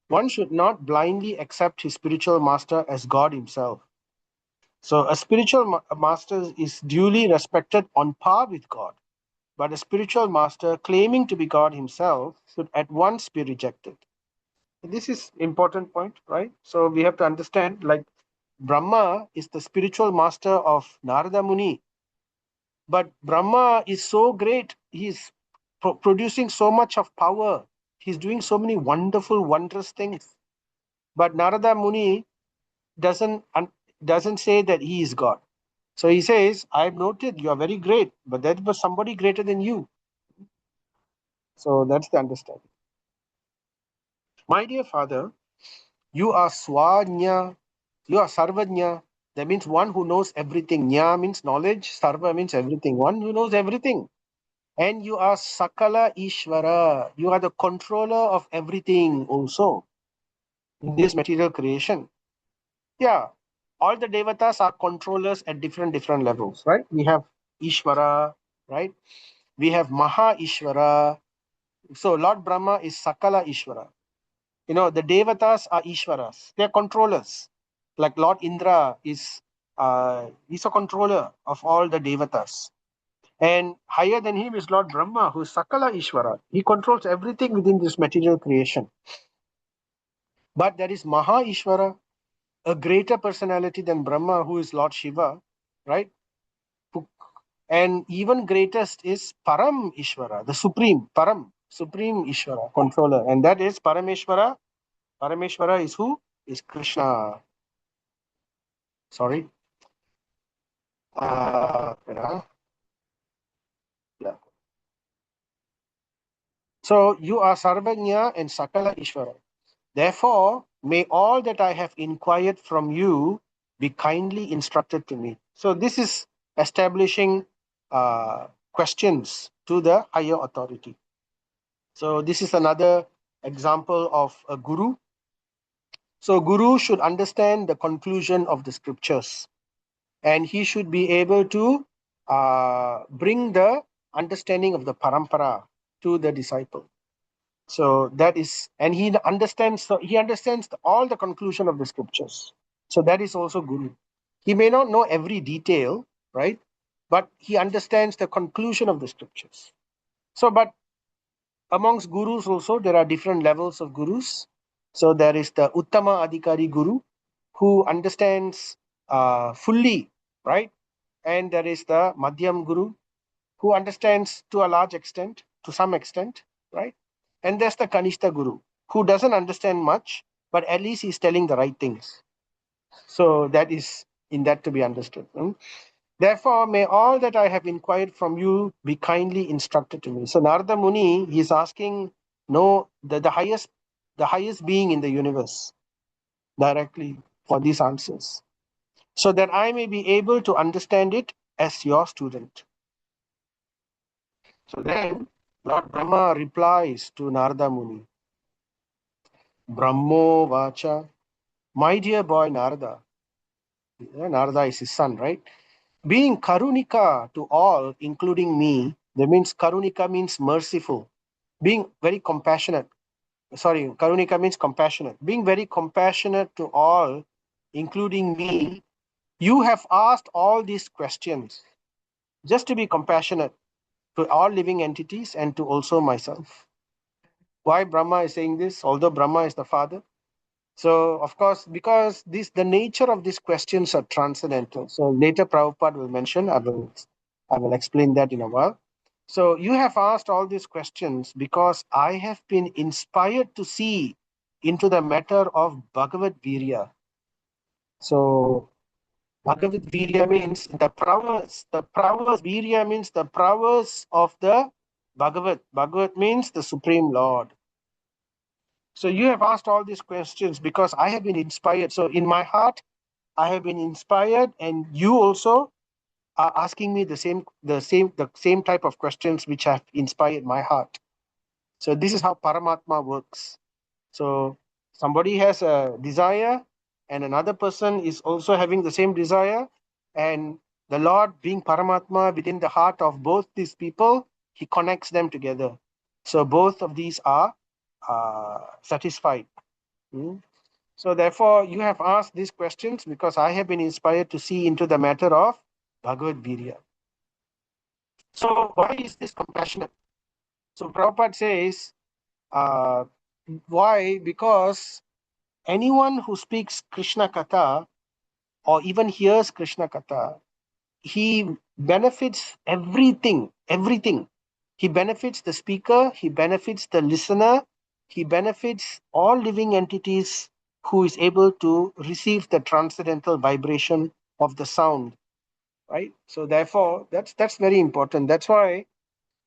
one should not blindly accept his spiritual master as God himself. So a spiritual master is duly respected on par with God, but a spiritual master claiming to be God himself should at once be rejected. This is important point, right? So we have to understand, like Brahma is the spiritual master of Narada Muni, but Brahma is so great. He's producing so much of power. He's doing so many wonderful, wondrous things. But Narada Muni doesn't doesn't say that he is God. So he says, I've noted you are very great, but there was somebody greater than you. So that's the understanding. My dear father, you are Swanya, you are Sarvajna. That means one who knows everything. Nya means knowledge, Sarva means everything. One who knows everything. And you are Sakala Ishvara. You are the controller of everything also in this material creation. Yeah, all the devatas are controllers at different levels, right? We have Ishvara, right? We have Maha Ishvara. So Lord Brahma is Sakala Ishvara. You know, the devatas are Ishvaras. They're controllers. Like Lord Indra he's a controller of all the devatas. And higher than him is Lord Brahma, who is Sakala Ishvara. He controls everything within this material creation. But there is Maha Ishvara, a greater personality than Brahma, who is Lord Shiva, right? And even greatest is Param Ishvara, the supreme, supreme Ishvara, controller. And that is Parameshvara. Parameshvara is who? Is Krishna. Sorry. Yeah. So you are Sarvajna and Sakala Ishvara. Therefore, may all that I have inquired from you be kindly instructed to me. So this is establishing questions to the higher authority. So this is another example of a guru. So guru should understand the conclusion of the scriptures, and he should be able to bring the understanding of the parampara to the disciple. So that is, and he understands. So he understands all the conclusion of the scriptures. So that is also guru. He may not know every detail, right? But he understands the conclusion of the scriptures. So, but amongst gurus also, there are different levels of gurus. So there is the Uttama Adhikari Guru, who understands fully, right? And there is the Madhyam Guru, who understands to a large extent, to some extent, right? And there's the Kanishta Guru, who doesn't understand much, but at least he's telling the right things. So that is in that to be understood. Therefore, may all that I have inquired from you be kindly instructed to me. So Narada Muni, he is asking, no, the highest being in the universe directly for these answers. so that I may be able to understand it as your student. So then Lord Brahma replies to Narada Muni, Brahmo Vacha, my dear boy Narada. Narada is his son, right? Being Karunika to all, including me, that means Karunika means merciful, being very compassionate. Sorry, Karunika means compassionate. Being very compassionate to all, including me, you have asked all these questions just to be compassionate to all living entities and to also myself. Why Brahma is saying this, although Brahma is the father? So, of course, because the nature of these questions are transcendental. So later Prabhupada will mention, I will explain that in a while. So you have asked all these questions because I have been inspired to see into the matter of Bhagavad Virya. So Bhagavad Virya means the prowess, Virya means the prowess of the Bhagavat. Bhagavat means the Supreme Lord. So you have asked all these questions because I have been inspired. So in my heart, I have been inspired, and you also are asking me the same type of questions which have inspired my heart. So this is how Paramatma works. So somebody has a desire, and another person is also having the same desire, and the Lord, being Paramatma within the heart of both these people, he connects them together. So both of these are satisfied. Hmm? So therefore, you have asked these questions because I have been inspired to see into the matter of Bhagavad Virya. So why is this compassionate? So Prabhupada says, uh, why? Because anyone who speaks Krishna Katha or even hears Krishna Katha, he benefits everything. He benefits the speaker, he benefits the listener, he benefits all living entities who is able to receive the transcendental vibration of the sound, right? So therefore, that's very important. That's why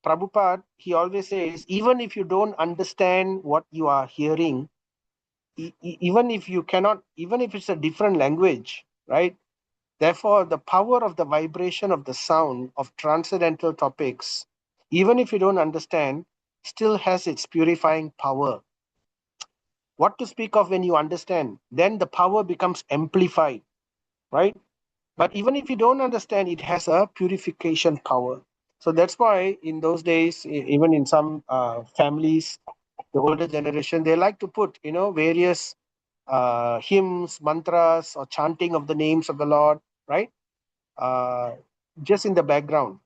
Prabhupada, he always says, even if you don't understand what you are hearing, even if you cannot, even if it's a different language, right? Therefore, the power of the vibration of the sound of transcendental topics, even if you don't understand, still has its purifying power. What to speak of when you understand? Then the power becomes amplified, right? But even if you don't understand, it has a purification power. So that's why in those days, even in some families, the older generation, they like to put, various hymns, mantras, or chanting of the names of the Lord, right? Uh, just in the background.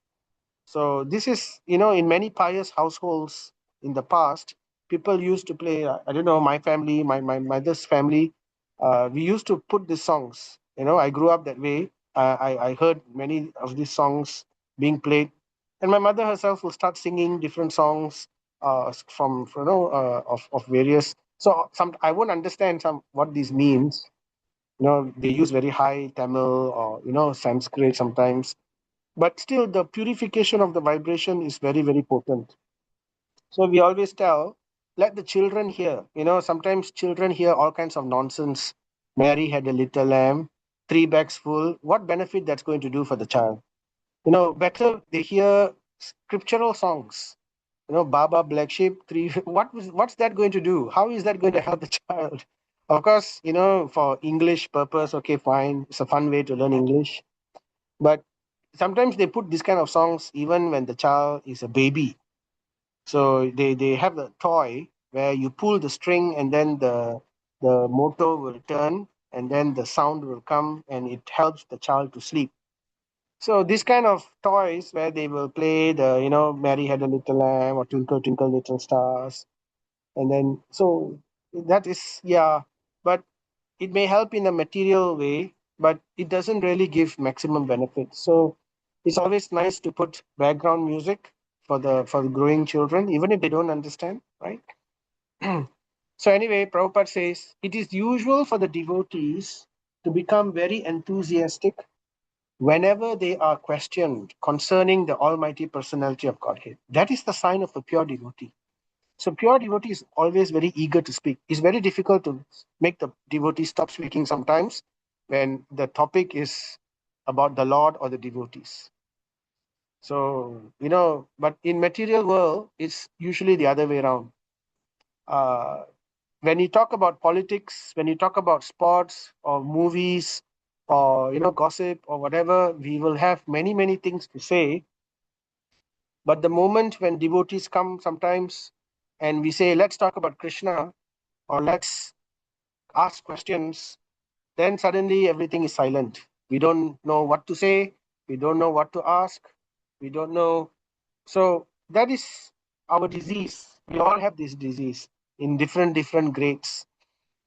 So this is, in many pious households in the past, people used to play, I don't know, my family, my mother's family, we used to put these songs. I grew up that way. I heard many of these songs being played. And my mother herself will start singing different songs from, of various. So I won't understand what this means. They use very high Tamil or, Sanskrit sometimes, but still the purification of the vibration is very, very potent. So we always tell, let the children hear. Sometimes children hear all kinds of nonsense. Mary had a little lamb, 3 bags full. What benefit that's going to do for the child? Better they hear scriptural songs. Baba Black Sheep, three. What's that going to do? How is that going to help the child? Of course, for English purpose, okay, fine. It's a fun way to learn English. But sometimes they put this kind of songs even when the child is a baby. So they have a toy where you pull the string and then the motor will turn and then the sound will come and it helps the child to sleep. So this kind of toys where they will play the, Mary Had a Little Lamb or Twinkle Twinkle Little Stars. And then, so that is, yeah, but it may help in a material way, but it doesn't really give maximum benefit. So it's always nice to put background music for the growing children, even if they don't understand, right? So anyway, Prabhupada says, it is usual for the devotees to become very enthusiastic whenever they are questioned concerning the Almighty Personality of Godhead. That is the sign of a pure devotee. So pure devotee is always very eager to speak. It's very difficult to make the devotee stop speaking sometimes when the topic is about the Lord or the devotees. So, but in material world, it's usually the other way around. Uh, when you talk about politics, when you talk about sports or movies or gossip or whatever, we will have many many things to say. But the moment when devotees come sometimes and we say, let's talk about Krishna or let's ask questions, then suddenly everything is silent. We don't know what to say. We don't know what to ask. We don't know. So that is our disease. We all have this disease in different grades.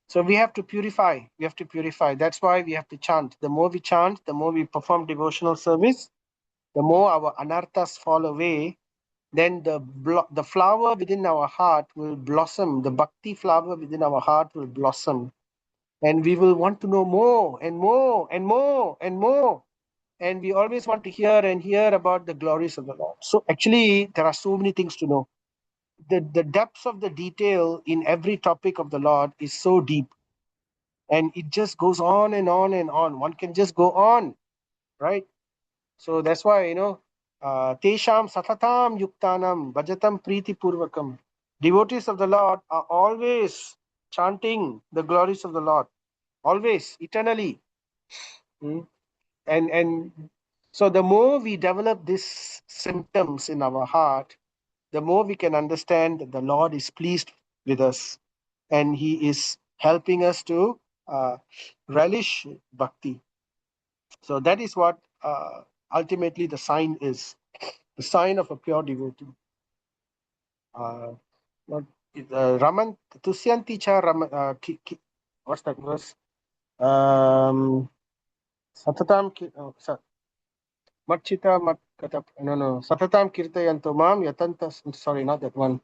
So we have to purify. We have to purify. That's why we have to chant. The more we chant, the more we perform devotional service, the more our anarthas fall away. Then the flower within our heart will blossom. The bhakti flower within our heart will blossom. And we will want to know more and more and more and more. And we always want to hear and hear about the glories of the Lord. So actually, there are so many things to know. The depths of the detail in every topic of the Lord is so deep. And it just goes on and on and on. One can just go on, right? So that's why, Tesham Satatam Yuktanam Bhajatam Priti Purvakam. Devotees of the Lord are always chanting the glories of the Lord, always, eternally. Hmm? And so the more we develop these symptoms in our heart, the more we can understand that the Lord is pleased with us and He is helping us to relish bhakti. So that is what ultimately the sign is, the sign of a pure devotee. What Raman Tusyanti cha Raman, what's that verse? Satatam Matchita mat katap no Satatam kirtayanto mam yatantas, sorry, not that one.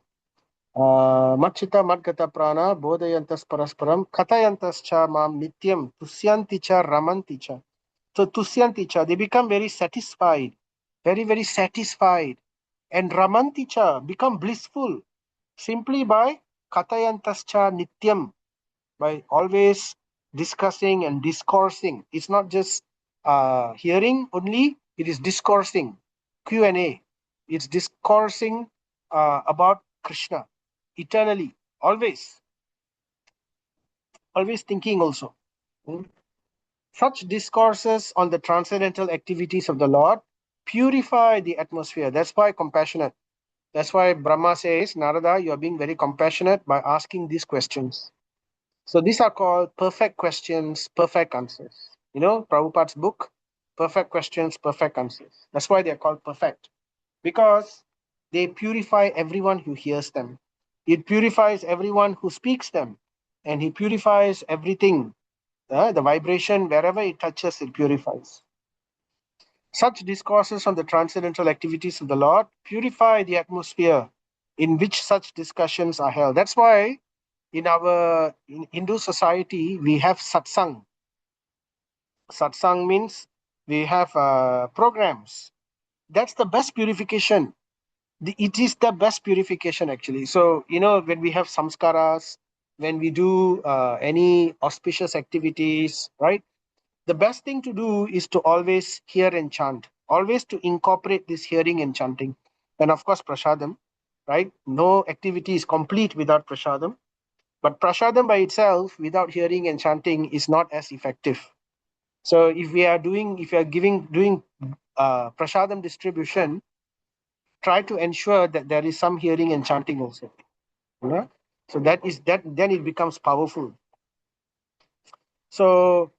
Matchita madgata prana bodayantas parasparam katayantas cha mam nityam tusyanti cha ramanti cha. So tusyanti cha, they become very satisfied, very very satisfied, and ramanti cha, become blissful simply by katayantas cha nityam, by always discussing and discoursing. It's not just hearing only, it is discoursing, Q&A. It's discoursing about Krishna eternally, always, always thinking also. Hmm? Such discourses on the transcendental activities of the Lord purify the atmosphere. That's why compassionate. That's why Brahma says, Narada, you are being very compassionate by asking these questions. So these are called perfect questions, perfect answers. Prabhupada's book, Perfect Questions, Perfect Answers. That's why they're called perfect, because they purify everyone who hears them. It purifies everyone who speaks them, and he purifies everything. The vibration, wherever it touches, it purifies. Such discourses on the transcendental activities of the Lord purify the atmosphere in which such discussions are held. That's why in Hindu society, we have satsang. Satsang means we have programs. That's the best purification. It is the best purification, actually. So, when we have samskaras, when we do any auspicious activities, right? The best thing to do is to always hear and chant, always to incorporate this hearing and chanting. And of course, prasadam, right? No activity is complete without prasadam. But prasadam by itself, without hearing and chanting, is not as effective. So if we are doing prasadam distribution, try to ensure that there is some hearing and chanting also. So then it becomes powerful. So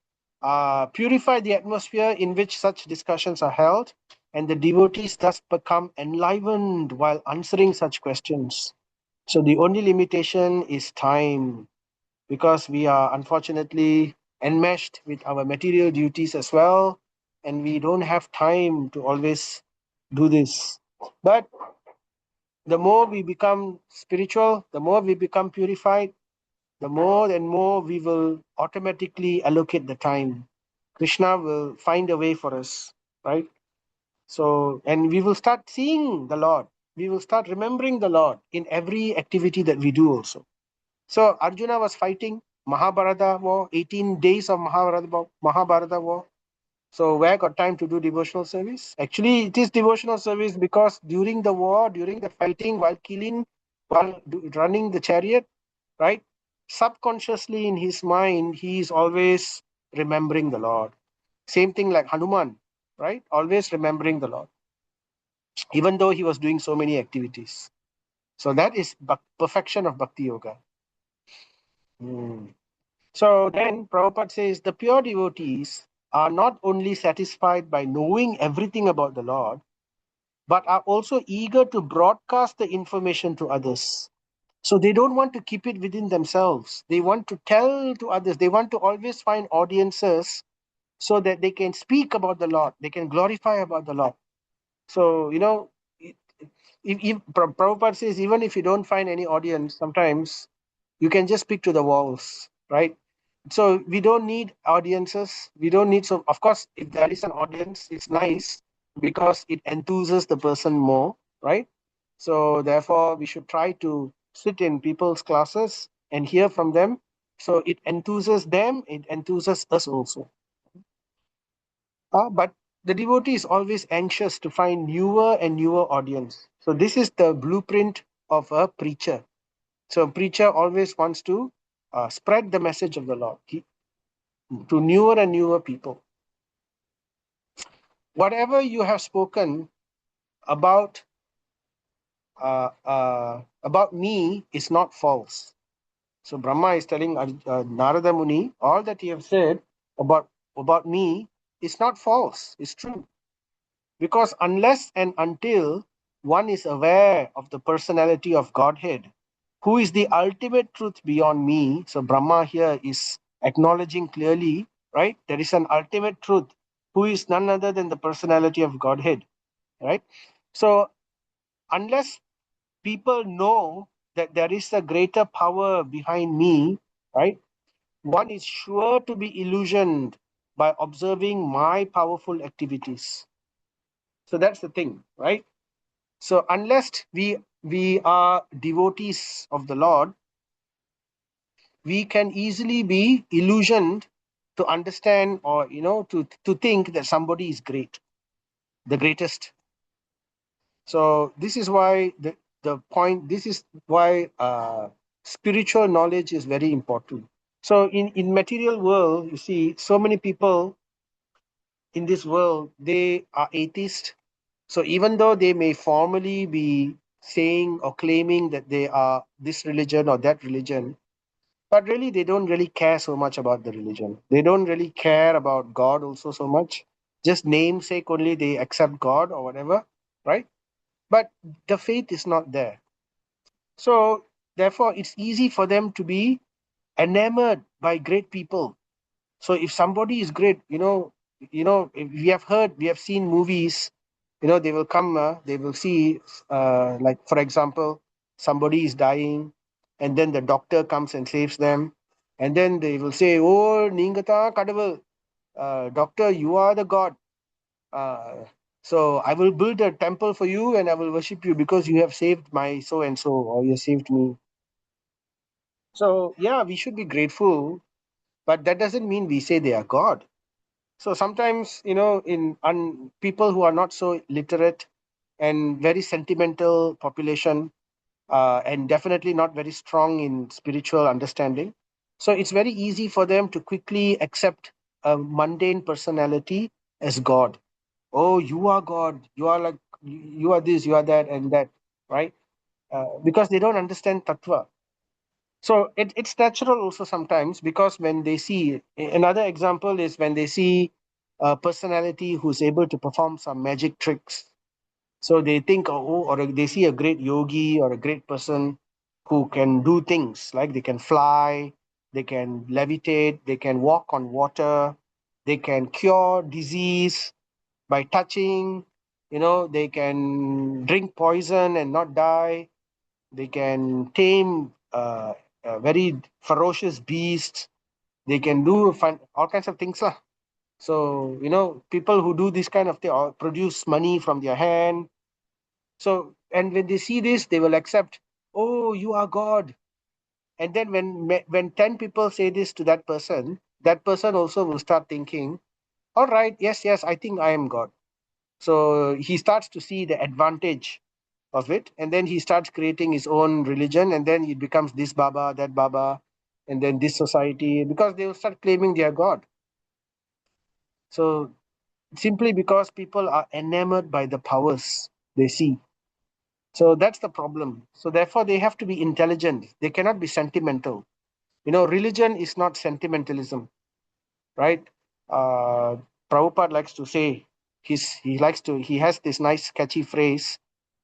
purify the atmosphere in which such discussions are held, and the devotees thus become enlivened while answering such questions. So the only limitation is time, because we are unfortunately enmeshed with our material duties as well, and we don't have time to always do this. But the more we become spiritual, the more we become purified, the more and more we will automatically allocate the time. Krishna will find a way for us, right? So, and we will start seeing the Lord. We will start remembering the Lord in every activity that we do also. So Arjuna was fighting. Mahabharata war, 18 days of Mahabharata war. So where got time to do devotional service? Actually, it is devotional service because during the war, during the fighting, while killing, while running the chariot, right? Subconsciously in his mind, he is always remembering the Lord. Same thing like Hanuman, right? Always remembering the Lord, even though he was doing so many activities. So that is perfection of Bhakti Yoga. Hmm. So then Prabhupada says the pure devotees are not only satisfied by knowing everything about the Lord, but are also eager to broadcast the information to others. So they don't want to keep it within themselves. They want to tell to others. They want to always find audiences so that they can speak about the Lord. They can glorify about the Lord. So, if Prabhupada says, even if you don't find any audience, sometimes you can just speak to the walls, right? So we don't need audiences. We don't need, so of course, if there is an audience, it's nice because it enthuses the person more, right? So therefore, we should try to sit in people's classes and hear from them. So it enthuses them, it enthuses us also. But the devotee is always anxious to find newer and newer audience. So this is the blueprint of a preacher. So a preacher always wants to spread the message of the Lord to newer and newer people. Whatever you have spoken about about me is not false. So Brahma is telling Narada Muni, all that you have said about me is not false. It's true. Because unless and until one is aware of the personality of Godhead, who is the ultimate truth beyond me, so Brahma here is acknowledging clearly, right? There is an ultimate truth who is none other than the personality of Godhead, right? So unless people know that there is a greater power behind me, right? One is sure to be illusioned by observing my powerful activities. So that's the thing, right? So unless we are devotees of the Lord, we can easily be illusioned to understand, or to think that somebody is great, the greatest. So this is why the point. This is why spiritual knowledge is very important. So in material world, you see so many people in this world, they are atheists. So even though they may formally be saying or claiming that they are this religion or that religion, but really they don't really care so much about the religion. They don't really care about God also so much. Just namesake only they accept God or whatever, right? But the faith is not there. So therefore it's easy for them to be enamored by great people. So if somebody is great, if we have seen movies, they will come, they will see, like for example, somebody is dying, and then the doctor comes and saves them, and then they will say, "Oh, Ningata Kadavul, doctor, you are the god. Uh, so I will build a temple for you, and I will worship you because you have saved my so and so, or you saved me." So yeah, we should be grateful, but that doesn't mean we say they are God. So sometimes, in people who are not so literate and very sentimental population, and definitely not very strong in spiritual understanding, so it's very easy for them to quickly accept a mundane personality as God. Oh, you are God. You are like, you are this, you are that, and that, right? Because they don't understand tattva. So it's natural also sometimes, because when they see, another example is when they see a personality who's able to perform some magic tricks. So they think, oh, or they see a great yogi or a great person who can do things like they can fly, they can levitate, they can walk on water, they can cure disease by touching, they can drink poison and not die, they can tame very ferocious beasts. They can do all kinds of things lah. So people who do this kind of thing or produce money from their hand. So and when they see this, they will accept. Oh, you are God, And then when 10 people say this to that person also will start thinking, all right, yes, I think I am God. So he starts to see the advantage of it, and then he starts creating his own religion, and then it becomes this Baba, that Baba, and then this society, because they will start claiming they are God. So simply because people are enamored by the powers they see. So that's the problem. So therefore, they have to be intelligent. They cannot be sentimental. Religion is not sentimentalism, right? Uh, Prabhupada likes to say, he has this nice catchy phrase.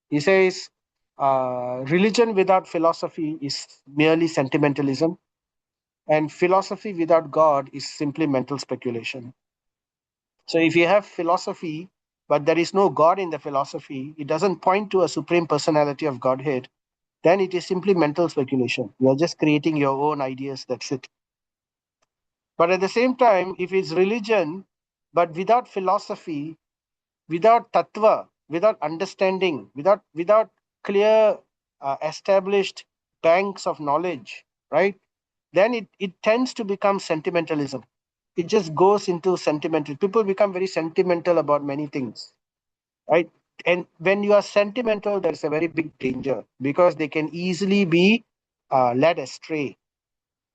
He says, religion without philosophy is merely sentimentalism, and philosophy without God is simply mental speculation. So if you have philosophy, but there is no God in the philosophy, it doesn't point to a supreme personality of Godhead, then it is simply mental speculation. You are just creating your own ideas, that's it. But at the same time, if it's religion, but without philosophy, without tattva, without understanding, without clear established banks of knowledge, right? Then it tends to become sentimentalism. It just goes into sentimental. People become very sentimental about many things, right? And when you are sentimental, there's a very big danger because they can easily be led astray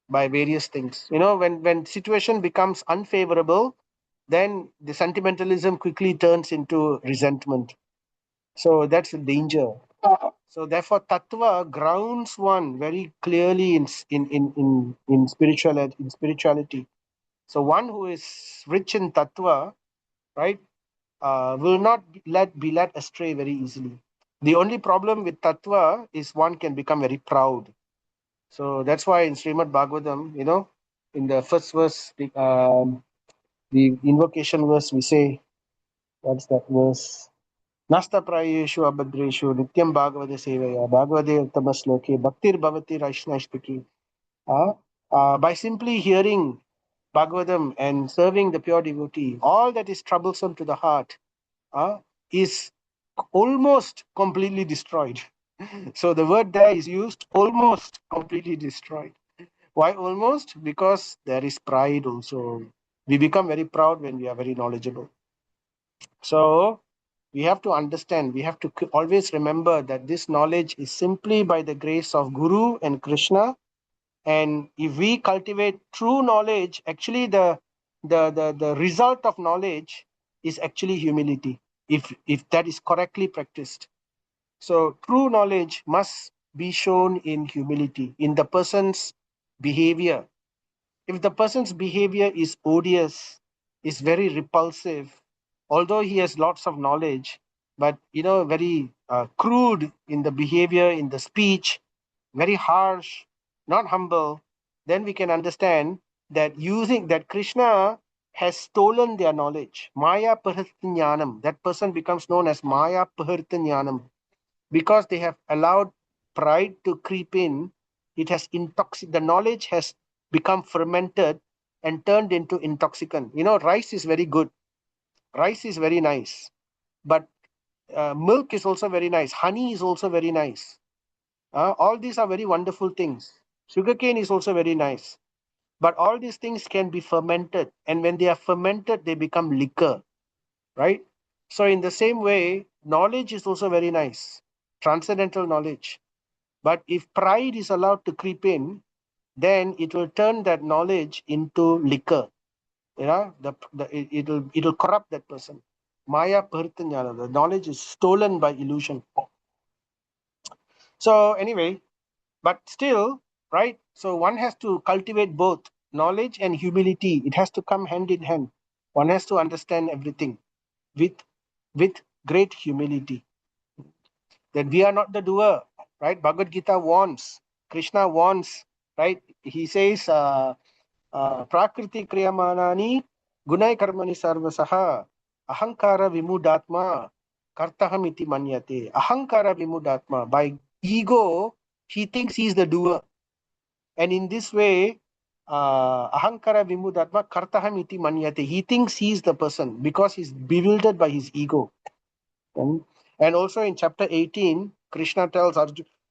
by various things. When situation becomes unfavorable, then the sentimentalism quickly turns into resentment. So that's the danger. So therefore, tattva grounds one very clearly in spirituality. So one who is rich in tattva, right, will not be led astray very easily. The only problem with tattva is one can become very proud. So that's why in Srimad Bhagavatam, in the first verse, the invocation verse, we say, what's that verse? Nasta prayeshu abhadreshu nityam bhagavate sevaya bhagavate uttamasloke bhaktir bhavati raishnashtaki. By simply hearing Bhagavatam and serving the pure devotee, all that is troublesome to the heart is almost completely destroyed. So the word there is used, almost completely destroyed. Why almost? Because there is pride also. We become very proud when we are very knowledgeable. So we have to understand, we have to always remember that this knowledge is simply by the grace of Guru and Krishna. And if we cultivate true knowledge, actually the result of knowledge is actually humility, if that is correctly practiced. So true knowledge must be shown in humility, in the person's behavior. If the person's behavior is odious, is very repulsive, although he has lots of knowledge, but very crude in the behavior, in the speech, very harsh, not humble, then we can understand that using that Krishna has stolen their knowledge. Maya Pahartyanam. That person becomes known as Maya Pahartyanam because they have allowed pride to creep in. It has the knowledge has become fermented and turned into intoxicant. Rice is very good, rice is very nice, but milk is also very nice, honey is also very nice. All these are very wonderful things. Sugarcane is also very nice, but all these things can be fermented, and when they are fermented they become liquor, right? So in the same way, knowledge is also very nice, transcendental knowledge. But if pride is allowed to creep in, then it will turn that knowledge into liquor. It'll corrupt that person. Maya Paritanyana, the knowledge is stolen by illusion. So anyway, but still, right? So one has to cultivate both knowledge and humility. It has to come hand in hand. One has to understand everything with with great humility. That we are not the doer, right? Bhagavad Gita warns, Krishna warns, right? He says, Prakriti kriyamanani gunai karmani sarvasaha ahankara vimudatma kartaham iti manyate. Ahankara vimudatma. By ego, he thinks he is the doer. And in this way, ahankara vimudatma kartaham iti manyate. He thinks he is the person because he's bewildered by his ego. And also in chapter 18, Krishna tells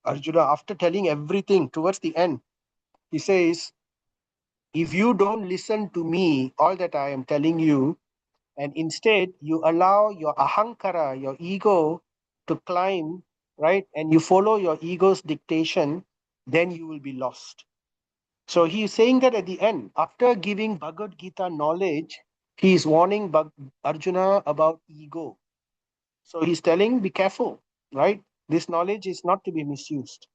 Arjuna, after telling everything towards the end, He says, if you don't listen to me, all that I am telling you, and instead you allow your ahankara, your ego, to climb, right, and you follow your ego's dictation, then you will be lost. So he is saying that at the end, after giving Bhagavad Gita knowledge, he is warning Arjuna about ego. So he's telling, be careful, right? This knowledge is not to be misused.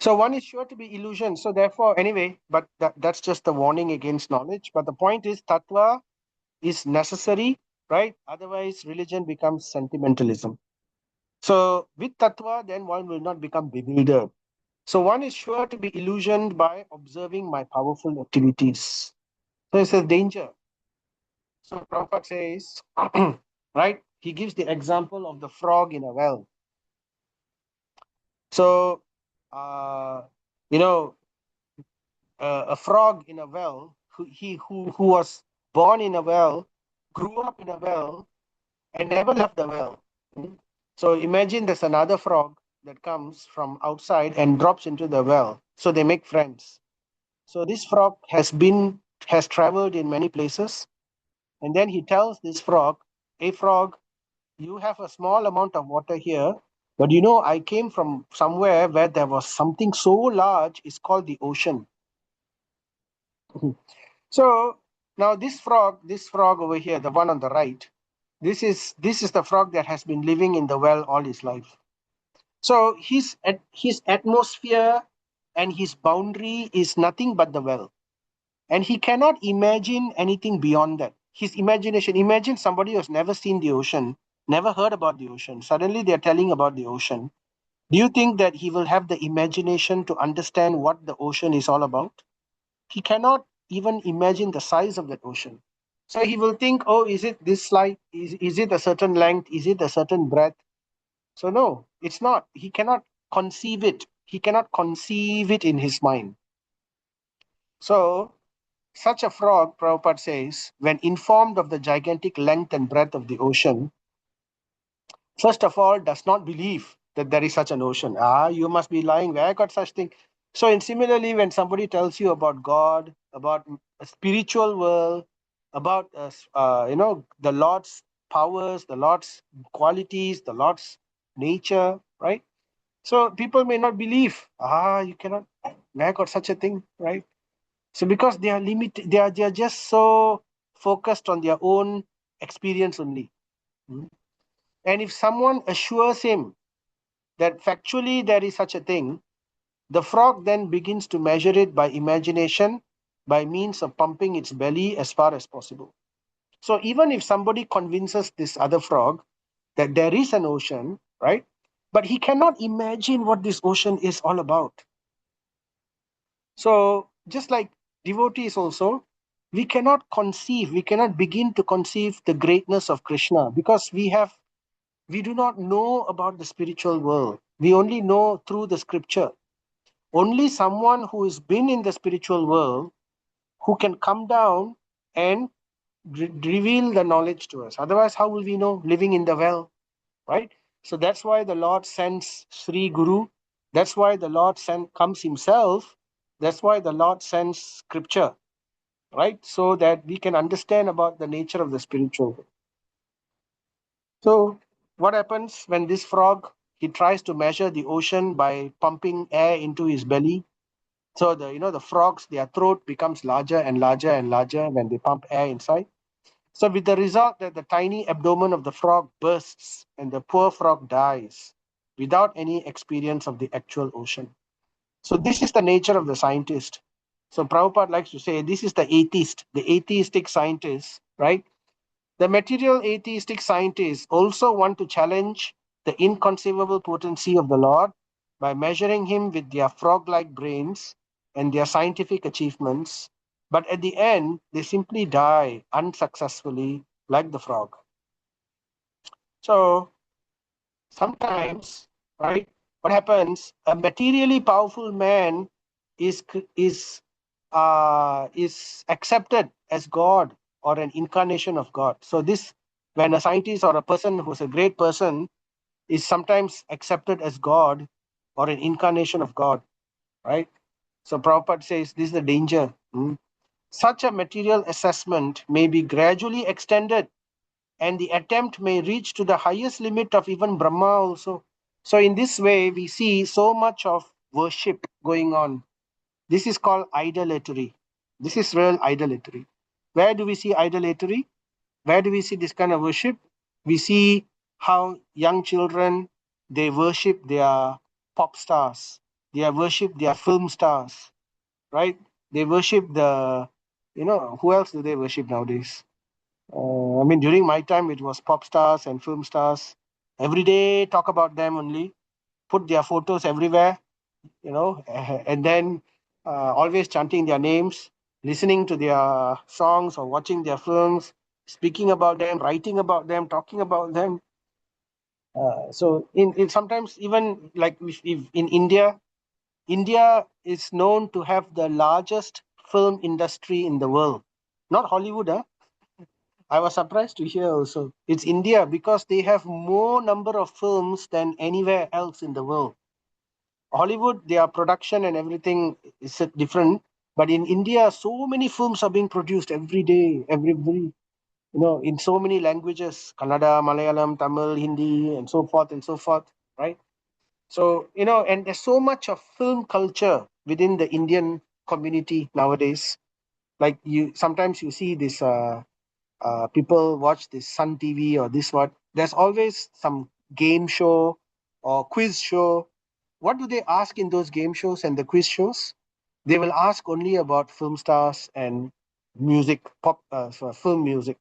So one is sure to be illusion. So therefore, anyway, but that's just the warning against knowledge. But the point is, tattva is necessary, right? Otherwise, religion becomes sentimentalism. So with tattva, then one will not become bewildered. So one is sure to be illusioned by observing my powerful activities. So it's a danger. So Prabhupada says, right? He gives the example of the frog in a well. So, uh, you know, a frog in a well, who was born in a well, grew up in a well, and never left the well. Mm. So imagine there's another frog that comes from outside and drops into the well. So they make friends. So this frog has traveled in many places, and then he tells this frog, "Hey frog, you have a small amount of water here, but you know I came from somewhere where there was something so large. It's called the ocean." So now this frog over here, the one on the right, this is the frog that has been living in the well all his life. So his atmosphere and his boundary is nothing but the well. And he cannot imagine anything beyond that. His imagination, imagine somebody who's never seen the ocean, never heard about the ocean. Suddenly they're telling about the ocean. Do you think that he will have the imagination to understand what the ocean is all about? He cannot even imagine the size of that ocean. So he will think, oh, is it this slight? Is it a certain length? Is it a certain breadth? So no, it's not. He cannot conceive it. He cannot conceive it in his mind. So such a frog, Prabhupada says, when informed of the gigantic length and breadth of the ocean, first of all, does not believe that there is such an ocean. Ah, you must be lying. Where I got such thing? So, and similarly, when somebody tells you about God, about a spiritual world, about the Lord's powers, the Lord's qualities, the Lord's nature, right? So people may not believe. Ah, you cannot. Where I got such a thing, right? So because they are limited, they are just so focused on their own experience only. Mm. And if someone assures him that factually there is such a thing, the frog then begins to measure it by imagination by means of pumping its belly as far as possible. So even if somebody convinces this other frog that there is an ocean, right? But he cannot imagine what this ocean is all about. So just like devotees also, we cannot conceive, we cannot begin to conceive the greatness of Krishna because we do not know about the spiritual world. We only know through the scripture. Only someone who has been in the spiritual world who can come down and reveal the knowledge to us. Otherwise, how will we know living in the well, right? So that's why the Lord sends Sri Guru. That's why the Lord comes himself. That's why the Lord sends scripture, right? So that we can understand about the nature of the spiritual world. So what happens when this frog, he tries to measure the ocean by pumping air into his belly? So the frogs, their throat becomes larger and larger and larger when they pump air inside. So with the result that the tiny abdomen of the frog bursts and the poor frog dies without any experience of the actual ocean. So this is the nature of the scientist. So Prabhupada likes to say this is the atheist, the atheistic scientist, right? The material atheistic scientists also want to challenge the inconceivable potency of the Lord by measuring him with their frog-like brains and their scientific achievements, but at the end, they simply die unsuccessfully like the frog. So sometimes, right, what happens? A materially powerful man is accepted as God or an incarnation of God. So this, when a scientist or a person who's a great person is sometimes accepted as God or an incarnation of God, right? So Prabhupada says this is the danger. Such a material assessment may be gradually extended, and the attempt may reach to the highest limit of even Brahma also. So in this way, we see so much of worship going on. This is called idolatry. This is real idolatry. Where do we see idolatry? Where do we see this kind of worship? We see how young children, they worship their pop stars, they worship their film stars, right? They worship who else do they worship nowadays? I mean, during my time, it was pop stars and film stars. Every day, talk about them only, put their photos everywhere, and then always chanting their names, listening to their songs or watching their films, speaking about them, writing about them, talking about them. So in sometimes even like if in India, India is known to have the largest film industry in the world. Not Hollywood, huh? I was surprised to hear also. It's India because they have more number of films than anywhere else in the world. Hollywood, their production and everything is different. But in India, so many films are being produced every day, in so many languages, Kannada, Malayalam, Tamil, Hindi, and so forth, right? So, and there's so much of film culture within the Indian community nowadays. Like sometimes you see this, people watch this Sun TV or this what. There's always some game show or quiz show. What do they ask in those game shows and the quiz shows? They will ask only about film stars and music, film music.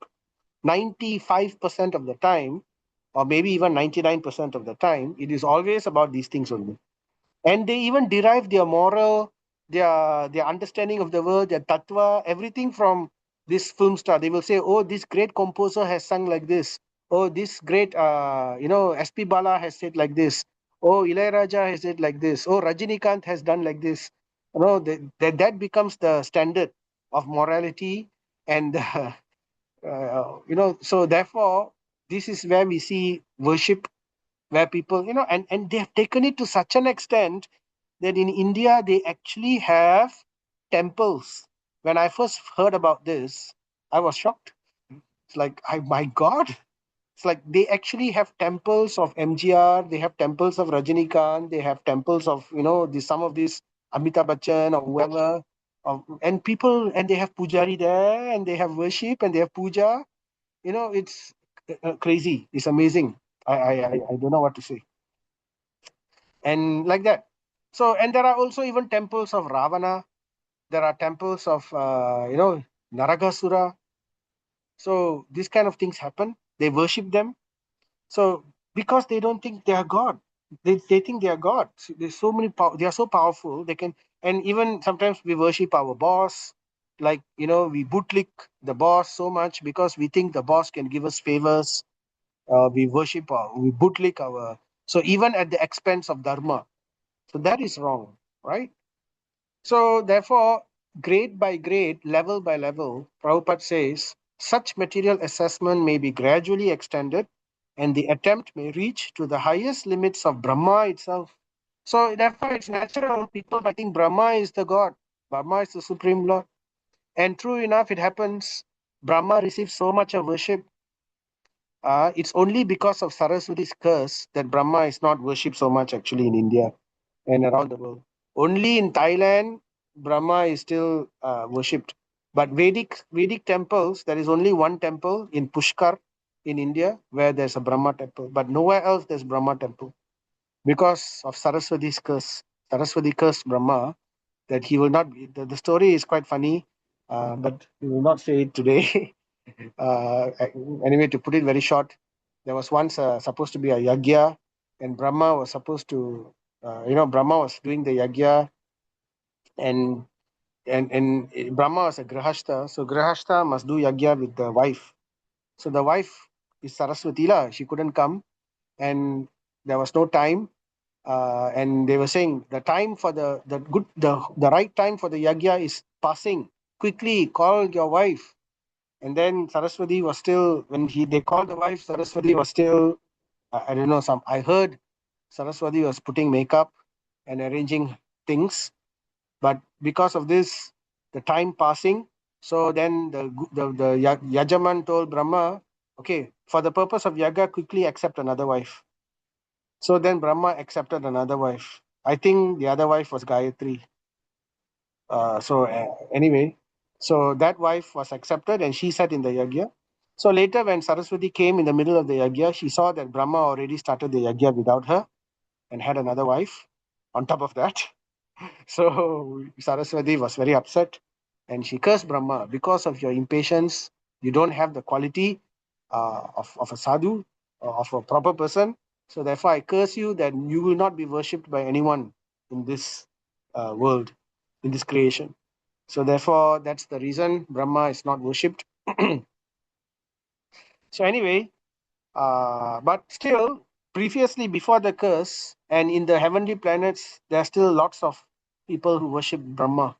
95% of the time, or maybe even 99% of the time, it is always about these things only. And they even derive their moral, their understanding of the world, their tattva, everything from this film star. They will say, oh, this great composer has sung like this. Oh, this great SP Bala has said like this. Oh, Ilayaraja has said like this. Oh, Rajinikanth has done like this. That becomes the standard of morality. And so therefore this is where we see worship, where people, and they have taken it to such an extent that in India they actually have temples. When I first heard about this, I was shocked. It's like, my God, it's like they actually have temples of MGR, they have temples of Rajinikanth, they have temples of, some of these Amitabh Bachchan or whoever, and people, and they have pujari there, and they have worship, and they have puja. It's crazy. It's amazing. I don't know what to say. And like that. So, and there are also even temples of Ravana. There are temples of, Naragasura. So these kind of things happen. They worship them. So because they don't think they are God, they think they are God. So there's so many. They are so powerful. They can, and even sometimes we worship our boss. Like we bootlick the boss so much because we think the boss can give us favors. We worship, we bootlick our. So even at the expense of dharma. So that is wrong, right? So therefore, grade by grade, level by level, Prabhupada says, such material assessment may be gradually extended and the attempt may reach to the highest limits of Brahma itself. So therefore, it's natural. People might think Brahma is the God. Brahma is the Supreme Lord. And true enough, it happens. Brahma receives so much of worship. It's only because of Saraswati's curse that Brahma is not worshipped so much actually in India and around the world. Only in Thailand, Brahma is still worshipped. But Vedic temples, there is only one temple in Pushkar in India where there's a Brahma temple. But nowhere else there's Brahma temple because of Saraswati's curse. Saraswati cursed Brahma that he will not be. The story is quite funny, but we will not say it today. uh, anyway, to put it very short, there was once supposed to be a yagya, and Brahma was supposed to, Brahma was doing the yagya, and Brahma was a grahastha, so grahastha must do yagya with the wife. So the wife is Saraswati lah. She couldn't come, and there was no time. And they were saying the time for the right time for the yagya is passing. Quickly call your wife. And then Saraswati was still, when they called the wife, Saraswati was still, I don't know, I heard Saraswati was putting makeup and arranging things. But because of this, the time passing, so then the Yajaman told Brahma, okay, for the purpose of yaga, quickly accept another wife. So then Brahma accepted another wife. I think the other wife was Gayatri. Anyway, so that wife was accepted and she sat in the yagya. So later, when Saraswati came in the middle of the yagya, she saw that Brahma already started the yagya without her and had another wife on top of that. So Saraswati was very upset and she cursed Brahma, because of your impatience, you don't have the quality of a sadhu, of a proper person. So therefore, I curse you that you will not be worshipped by anyone in this world, in this creation. So therefore, that's the reason Brahma is not worshipped. So anyway, but still, previously before the curse and in the heavenly planets, there are still lots of people who worship Brahma.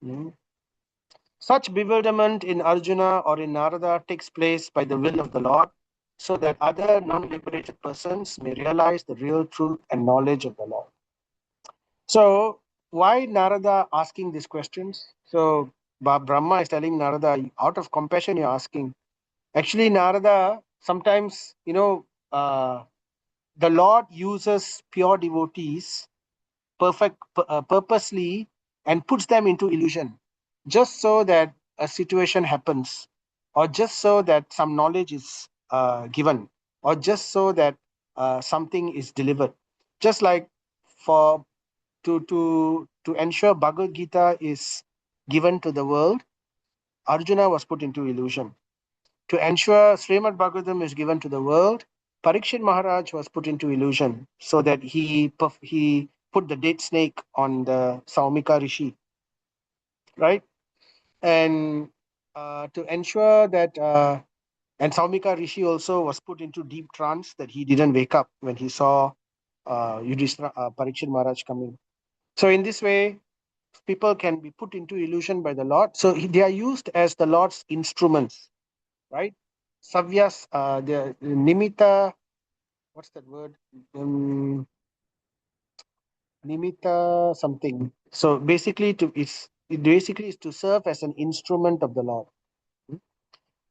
Mm. Such bewilderment in Arjuna or in Narada takes place by the will of the Lord, so that other non-liberated persons may realize the real truth and knowledge of the Lord. So why Narada asking these questions? So Brahma is telling Narada, out of compassion, you're asking. Actually, Narada, sometimes, the Lord uses pure devotees purposely and puts them into illusion, just so that a situation happens, or just so that some knowledge is given, or just so that something is delivered. Just like for to ensure Bhagavad Gita is given to the world, Arjuna was put into illusion. To ensure Srimad Bhagavatam is given to the world, Parikshit Maharaj was put into illusion so that he put the dead snake on the Saumika Rishi, right? And to ensure that, and Saumika Rishi also was put into deep trance that he didn't wake up when he saw Parikshit Maharaj coming. So in this way, people can be put into illusion by the Lord. So they are used as the Lord's instruments, right? Savyas, the nimitta, what's that word? Nimitta something. So basically, it basically is to serve as an instrument of the Lord.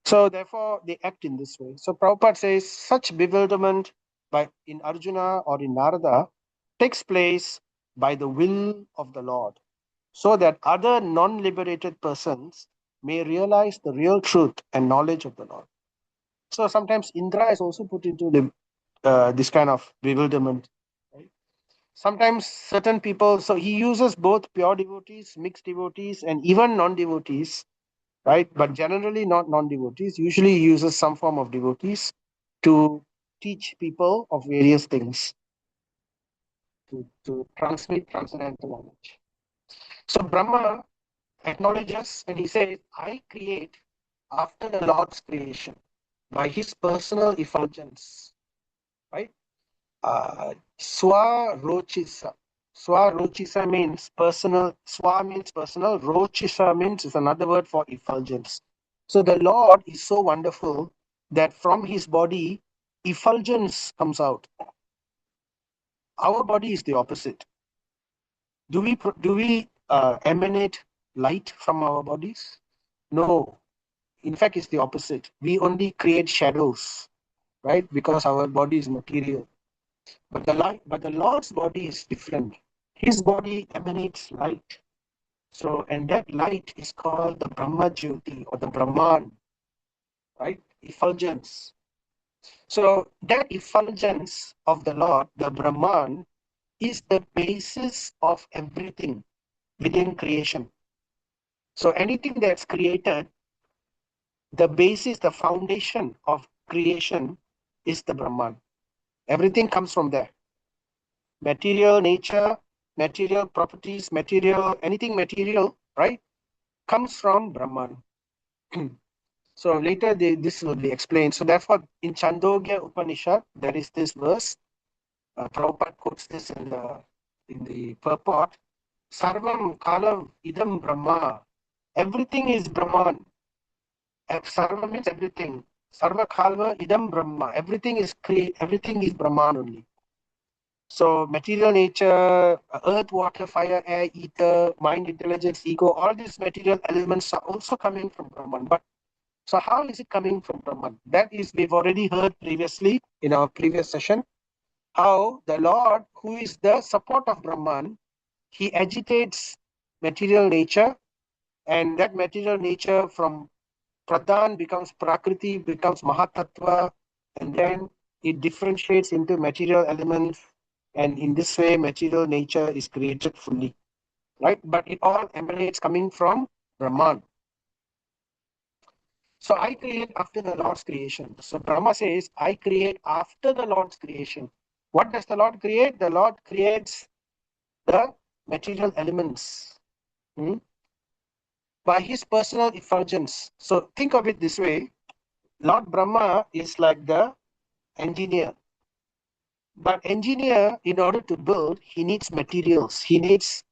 So therefore, they act in this way. So Prabhupada says such bewilderment by in Arjuna or in Narada takes place by the will of the Lord, so that other non-liberated persons may realize the real truth and knowledge of the Lord. So sometimes Indra is also put into this kind of bewilderment. Right? Sometimes certain people, so he uses both pure devotees, mixed devotees, and even non-devotees, right? But generally not non-devotees. Usually he uses some form of devotees to teach people of various things, to transmit transcendental knowledge. So Brahma acknowledges and he says, I create after the Lord's creation by his personal effulgence, right? Swarochisa. Swarochisa means personal. Swa means personal. Rochisa means is another word for effulgence. So the Lord is so wonderful that from his body, effulgence comes out. Our body is the opposite. Do we emanate light from our bodies? No. In fact, it's the opposite. We only create shadows, right? Because our body is material. But the Lord's body is different. His body emanates light. So, and that light is called the Brahma Jyoti or the Brahman, right? Effulgence. So that effulgence of the Lord, the Brahman, is the basis of everything within creation. So anything that's created, the basis, the foundation of creation is the Brahman. Everything comes from there. Material nature, material properties, material, anything material, right, comes from Brahman. So later this will be explained. So therefore, in Chandogya Upanishad, there is this verse. Prabhupada quotes this in the purport. Sarvam kalam idam Brahma. Everything is Brahman. Sarva means everything. Sarva kalva idam Brahma. Everything is Brahman only. So material nature, earth, water, fire, air, ether, mind, intelligence, ego, all these material elements are also coming from Brahman. But so how is it coming from Brahman? That is, we've already heard previously in our previous session, how the Lord, who is the support of Brahman, he agitates material nature, and that material nature from Pradhan becomes Prakriti, becomes Mahatattva, and then it differentiates into material elements, and in this way, material nature is created fully, right? But it all emanates coming from Brahman. So I create after the Lord's creation. So Brahma says, I create after the Lord's creation. What does the Lord create? The Lord creates the material elements by his personal effulgence. So think of it this way. Lord Brahma is like the engineer. But engineer, in order to build, he needs materials. He needs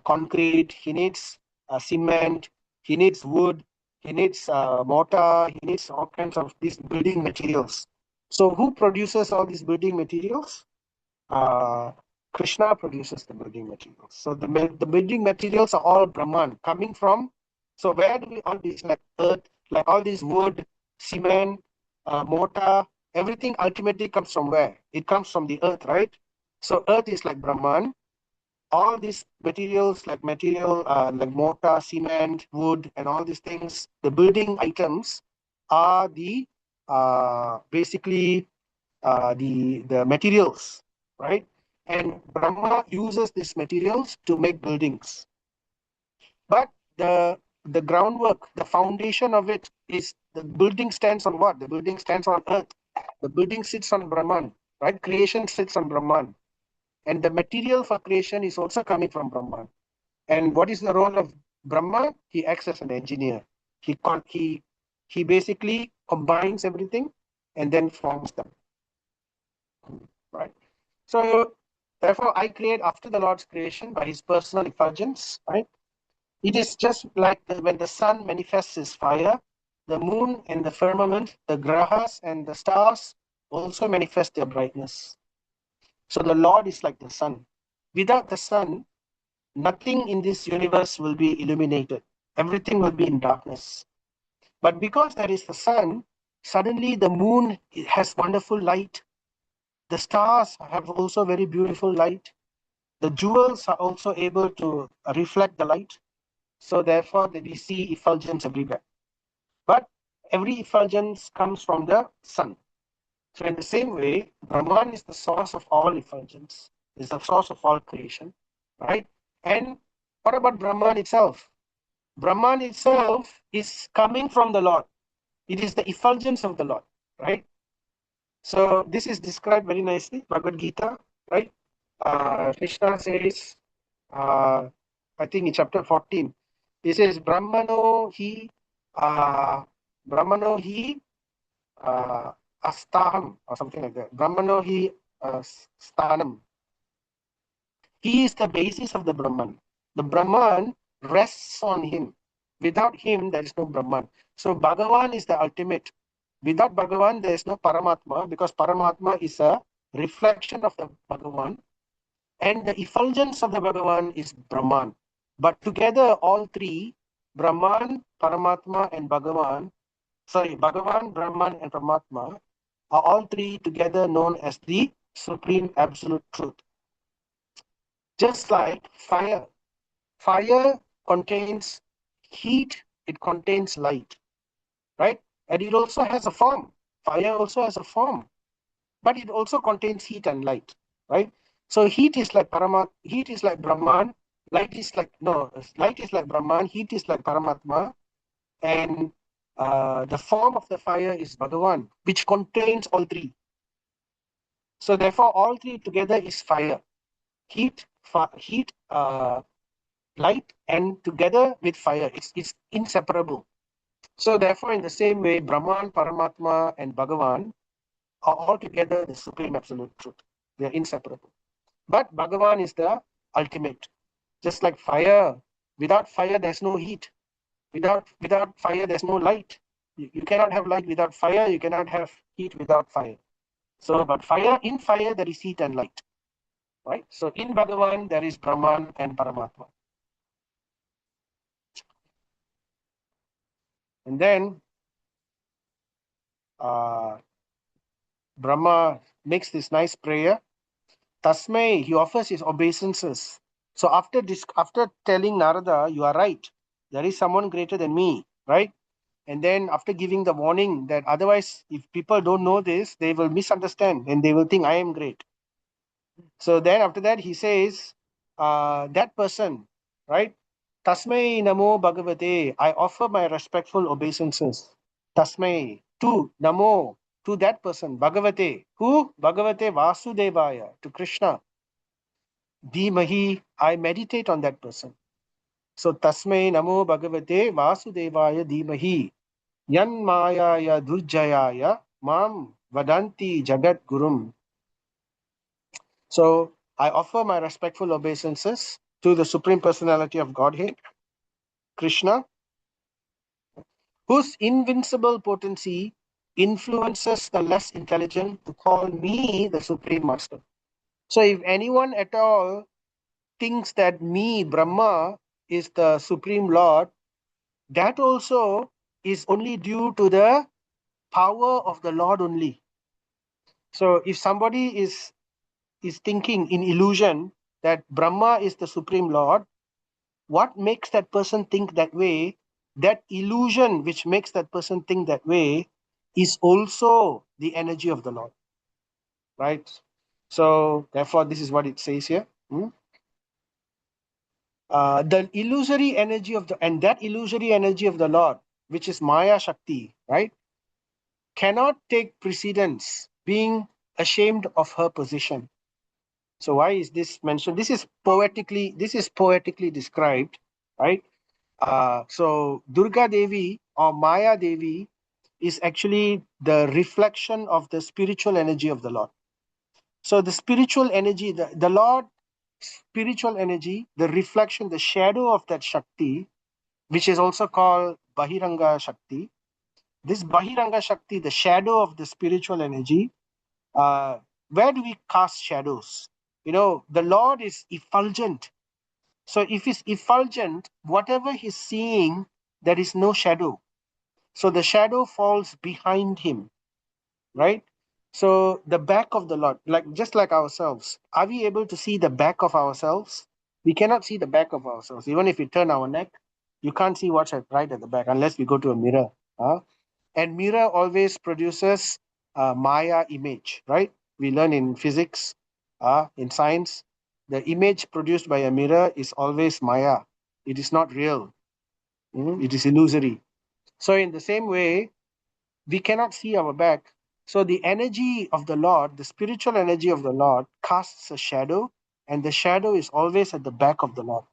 concrete, he needs cement, he needs wood, he needs mortar, he needs all kinds of these building materials. So who produces all these building materials? uh, Krishna produces the building materials. So the building materials are all Brahman coming from. So where do we all these, like earth, like all these wood, cement, mortar, everything ultimately comes from where? It comes from the earth, right? So earth is like Brahman. All these materials, like mortar, cement, wood, and all these things, the building items are the basically the materials, right? And Brahma uses these materials to make buildings. But the groundwork, the foundation of it is the building stands on what? The building stands on earth. The building sits on Brahman, right? Creation sits on Brahman. And the material for creation is also coming from Brahman. And what is the role of Brahma? He acts as an engineer. He basically combines everything and then forms them, right? So, therefore, I create after the Lord's creation by his personal effulgence, right? It is just like when the sun manifests his fire, the moon and the firmament, the grahas and the stars also manifest their brightness. So, the Lord is like the sun. Without the sun, nothing in this universe will be illuminated. Everything will be in darkness. But because there is the sun, suddenly the moon has wonderful light. The stars have also very beautiful light. The jewels are also able to reflect the light. So therefore, we see effulgence everywhere. But every effulgence comes from the sun. So in the same way, Brahman is the source of all effulgence, is the source of all creation, right? And what about Brahman itself? Brahman itself is coming from the Lord. It is the effulgence of the Lord, right? So this is described very nicely, Bhagavad Gita, right? Krishna says, uh, I think in chapter 14, he says, uh, Brahmano hi astaham, or something like that. Brahmano hi sthanam. He is the basis of the Brahman. The Brahman rests on him. Without him, there is no Brahman. So Bhagavan is the ultimate. Without Bhagavan, there is no Paramatma, because Paramatma is a reflection of the Bhagavan, and the effulgence of the Bhagavan is Brahman. But together, all three, Brahman, Paramatma, and Bhagavan, Brahman, and Paramatma, are all three together known as the Supreme Absolute Truth. Just like fire. Fire contains heat, it contains light, right? And it also has a form. Fire also has a form, but it also contains heat and light, right? So heat is like heat is like Brahman, light is like Brahman, heat is like Paramatma, and the form of the fire is Bhagavan, which contains all three. So therefore, all three together is fire, heat, light, and together with fire, it's inseparable. So therefore, in the same way, Brahman, Paramatma, and Bhagavan are all together the supreme absolute truth. They're inseparable. But Bhagavan is the ultimate. Just like fire, without fire, there's no heat. Without fire, there's no light. You cannot have light without fire. You cannot have heat without fire. So, but in fire, there is heat and light. right? So in Bhagavan, there is Brahman and Paramatma. And then Brahma makes this nice prayer. Tasmai, he offers his obeisances. So after telling Narada, you are right, there is someone greater than me, right? And then after giving the warning that otherwise, if people don't know this, they will misunderstand and they will think I am great. So then after that, he says, that person, right? Tasmai namo bhagavate, I offer my respectful obeisances. Tasmai, to namo, to that person, bhagavate. Who? Bhagavate Vasudevaya, to Krishna. Dhimahi, I meditate on that person. So Tasmai namo bhagavate Vasudevaya dhimahi. Yan mayaya durjayaya mam vadanti jagat gurum. So I offer my respectful obeisances to the Supreme Personality of Godhead, Krishna, whose invincible potency influences the less intelligent to call me the Supreme Master. So if anyone at all thinks that me, Brahma, is the Supreme Lord, that also is only due to the power of the Lord only. So if somebody is thinking in illusion that Brahma is the Supreme Lord, what makes that person think that way, that illusion which makes that person think that way, is also the energy of the Lord, right? So therefore, this is what it says here. The illusory energy of that illusory energy of the Lord, which is Maya Shakti, right, cannot take precedence, being ashamed of her position. So why is this mentioned? This is poetically described, right? So Durga Devi or Maya Devi is actually the reflection of the spiritual energy of the Lord. So the spiritual energy, the Lord, spiritual energy, the reflection, the shadow of that Shakti, which is also called Bahiranga Shakti. This Bahiranga Shakti, the shadow of the spiritual energy, where do we cast shadows? The Lord is effulgent. So if he's effulgent, whatever he's seeing, there is no shadow. So the shadow falls behind him, right? So the back of the Lord, just like ourselves, are we able to see the back of ourselves? We cannot see the back of ourselves. Even if we turn our neck, you can't see what's right at the back unless we go to a mirror. And mirror always produces a Maya image, right? We learn in physics, in science, the image produced by a mirror is always Maya. It is not real. It is illusory. So in the same way, we cannot see our back. So the energy of the Lord, the spiritual energy of the Lord, casts a shadow, and the shadow is always at the back of the Lord.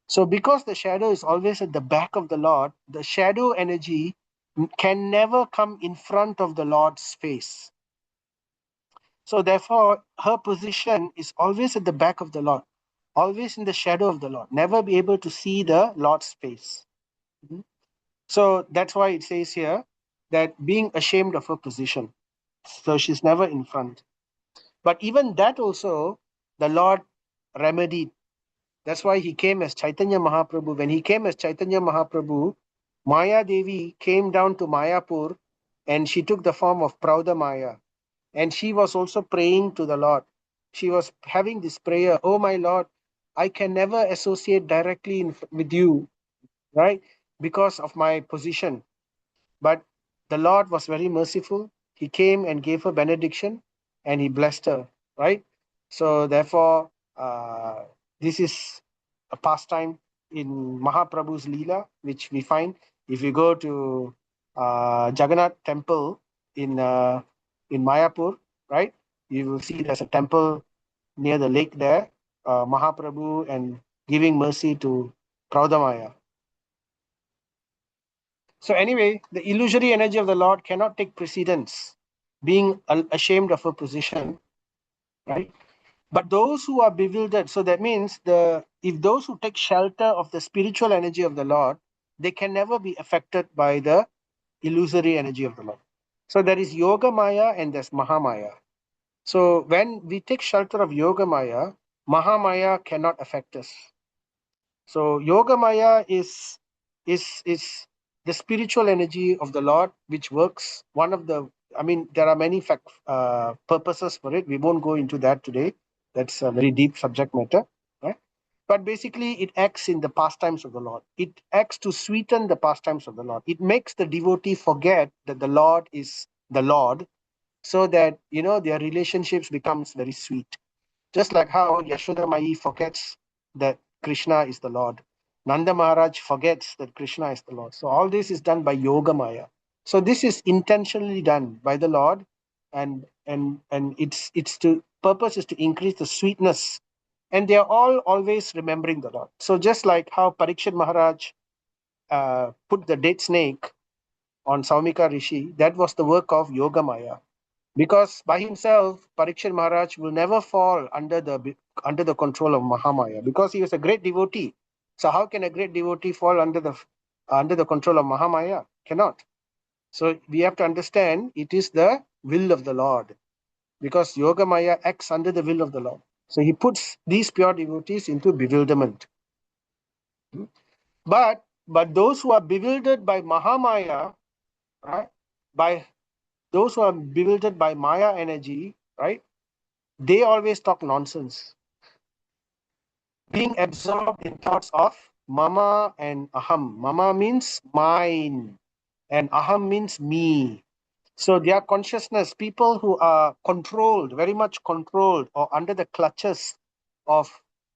So because the shadow is always at the back of the Lord, the shadow energy can never come in front of the Lord's face. So therefore, her position is always at the back of the Lord, always in the shadow of the Lord, never be able to see the Lord's face. So that's why it says here that being ashamed of her position. So she's never in front. But even that also, the Lord remedied. That's why he came as Chaitanya Mahaprabhu. When he came as Chaitanya Mahaprabhu, Maya Devi came down to Mayapur and she took the form of Prauda Maya. And she was also praying to the Lord. She was having this prayer, oh my Lord, I can never associate directly with you, right? Because of my position. But the Lord was very merciful. He came and gave her benediction and he blessed her, right? So therefore, this is a pastime in Mahaprabhu's Leela, which we find if you go to Jagannath temple in Mayapur, right? You will see there's a temple near the lake there, Mahaprabhu and giving mercy to Praudamaya. So anyway, the illusory energy of the Lord cannot take precedence, being ashamed of her position, right? But those who are bewildered, so that means if those who take shelter of the spiritual energy of the Lord, they can never be affected by the illusory energy of the Lord. So there is Yoga Maya and there's Mahamaya. So when we take shelter of Yoga Maya, Mahamaya cannot affect us. So Yogamaya is the spiritual energy of the Lord which works. One of the, I mean, there are many purposes for it. We won't go into that today. That's a very deep subject matter. Right? But basically, it acts in the pastimes of the Lord. It acts to sweeten the pastimes of the Lord. It makes the devotee forget that the Lord is the Lord, so that their relationships becomes very sweet. Just like how Yashoda Mai forgets that Krishna is the Lord. Nanda Maharaj forgets that Krishna is the Lord. So all this is done by Yoga Maya. So this is intentionally done by the Lord, and it's to purpose is to increase the sweetness. And they are all always remembering the Lord. So just like how Parikshit Maharaj put the date snake on Saumika Rishi, that was the work of Yoga Maya. Because by himself, Parikshit Maharaj will never fall under the control of Mahamaya, because he was a great devotee. So how can a great devotee fall under the control of Mahamaya? Cannot. So we have to understand it is the will of the Lord, because Yoga Maya acts under the will of the Lord. So he puts these pure devotees into bewilderment. But those who are bewildered by Mahamaya, right? By those who are bewildered by Maya energy, right? They always talk nonsense, being absorbed in thoughts of mama and aham. Mama means mine, and aham means me. So their consciousness, people who are controlled, very much controlled, or under the clutches of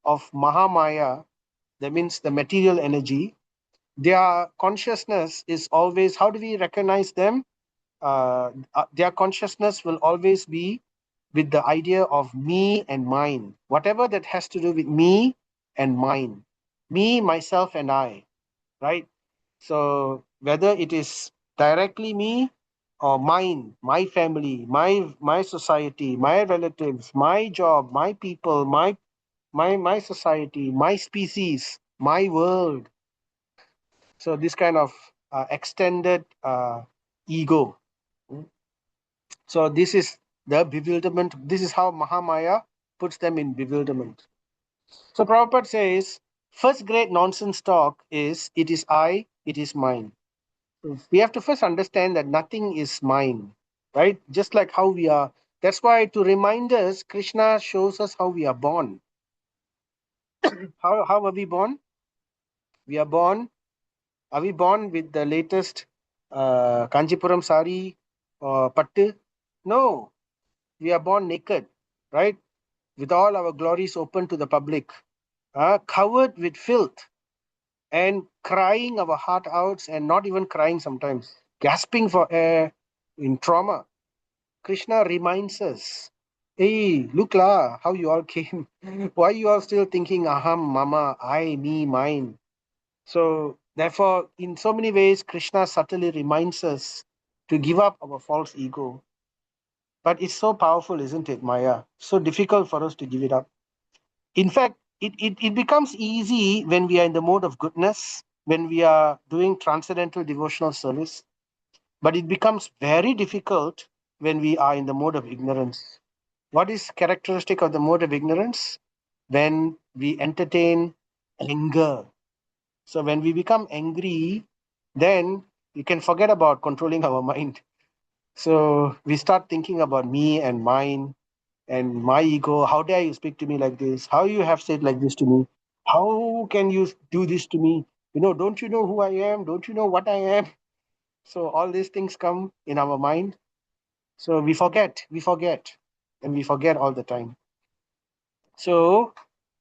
Mahamaya, that means the material energy, their consciousness is always, how do we recognize them? Their consciousness will always be with the idea of me and mine. Whatever that has to do with me and mine, me, myself, and I, right? So whether it is directly me or mine, my family, my society, my relatives, my job, my people, my society, my species, my world. So this kind of extended ego. So this is the bewilderment. This is how Mahamaya puts them in bewilderment. So Prabhupada says, first great nonsense talk is, it is I, it is mine. We have to first understand that nothing is mine, right? Just like how we are. That's why, to remind us, Krishna shows us how we are born. How are we born? We are born. Are we born with the latest Kanjipuram sari or pattu? No, we are born naked, right? With all our glories open to the public, covered with filth, and crying our heart out, and not even crying sometimes, gasping for air in trauma. Krishna reminds us, hey, look la, how you all came. Why you all still thinking aham, mama, I, me, mine? So therefore, in so many ways, Krishna subtly reminds us to give up our false ego. But it's so powerful, isn't it, Maya? So difficult for us to give it up. In fact, it becomes easy when we are in the mode of goodness, when we are doing transcendental devotional service. But it becomes very difficult when we are in the mode of ignorance. What is characteristic of the mode of ignorance? When we entertain anger. So when we become angry, then we can forget about controlling our mind. So we start thinking about me and mine and my ego. How dare you speak to me like this? How you have said like this to me? How can you do this to me? Don't you know who I am? Don't you know what I am? So all these things come in our mind. So we forget, and we forget all the time. So,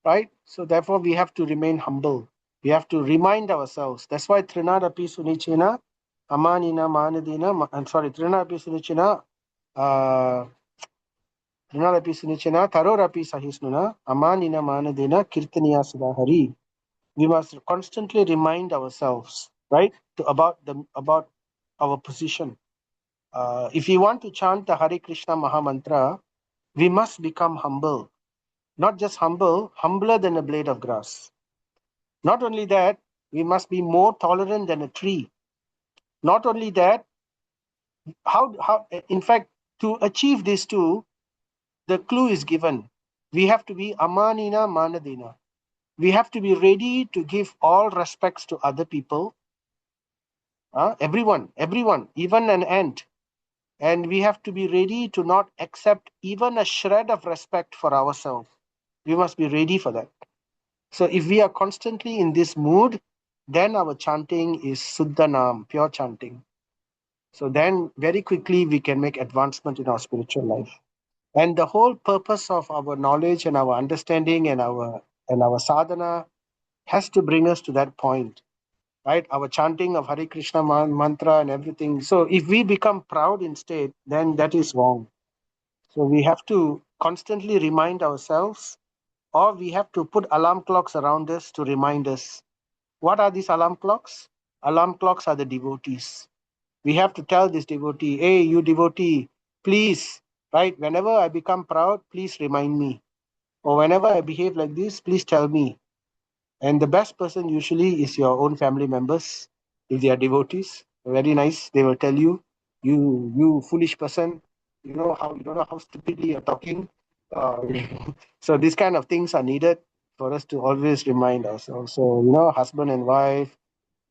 right? So therefore we have to remain humble. We have to remind ourselves. That's why Trinadapi Sunichina, Amanina Manadina, I'm sorry, Trinadapi Sunichina, Trinadapi Sunichina, Tarorapi Sahisnuna, Amanina Manadina, Kirtaniya Sudahari. We must constantly remind ourselves, right, about our position. If we want to chant the Hare Krishna Mahamantra, we must become humble. Not just humble, humbler than a blade of grass. Not only that, we must be more tolerant than a tree. Not only that, in fact, to achieve this too, the clue is given. We have to be amanina manadina. We have to be ready to give all respects to other people, everyone, even an ant. And we have to be ready to not accept even a shred of respect for ourselves. We must be ready for that. So if we are constantly in this mood, then our chanting is Suddhanam, pure chanting. So then very quickly we can make advancement in our spiritual life. And the whole purpose of our knowledge and our understanding and our sadhana has to bring us to that point, right? Our chanting of Hare Krishna mantra and everything. So if we become proud instead, then that is wrong. So we have to constantly remind ourselves, or we have to put alarm clocks around us to remind us. What are these alarm clocks? Alarm clocks are the devotees. We have to tell this devotee, hey, you devotee, please, right? Whenever I become proud, please remind me. Or whenever I behave like this, please tell me. And the best person usually is your own family members, if they are devotees. Very nice. They will tell you, you foolish person, you don't know how stupidly you're talking. Uh, so these kind of things are needed for us to always remind ourselves. So husband and wife,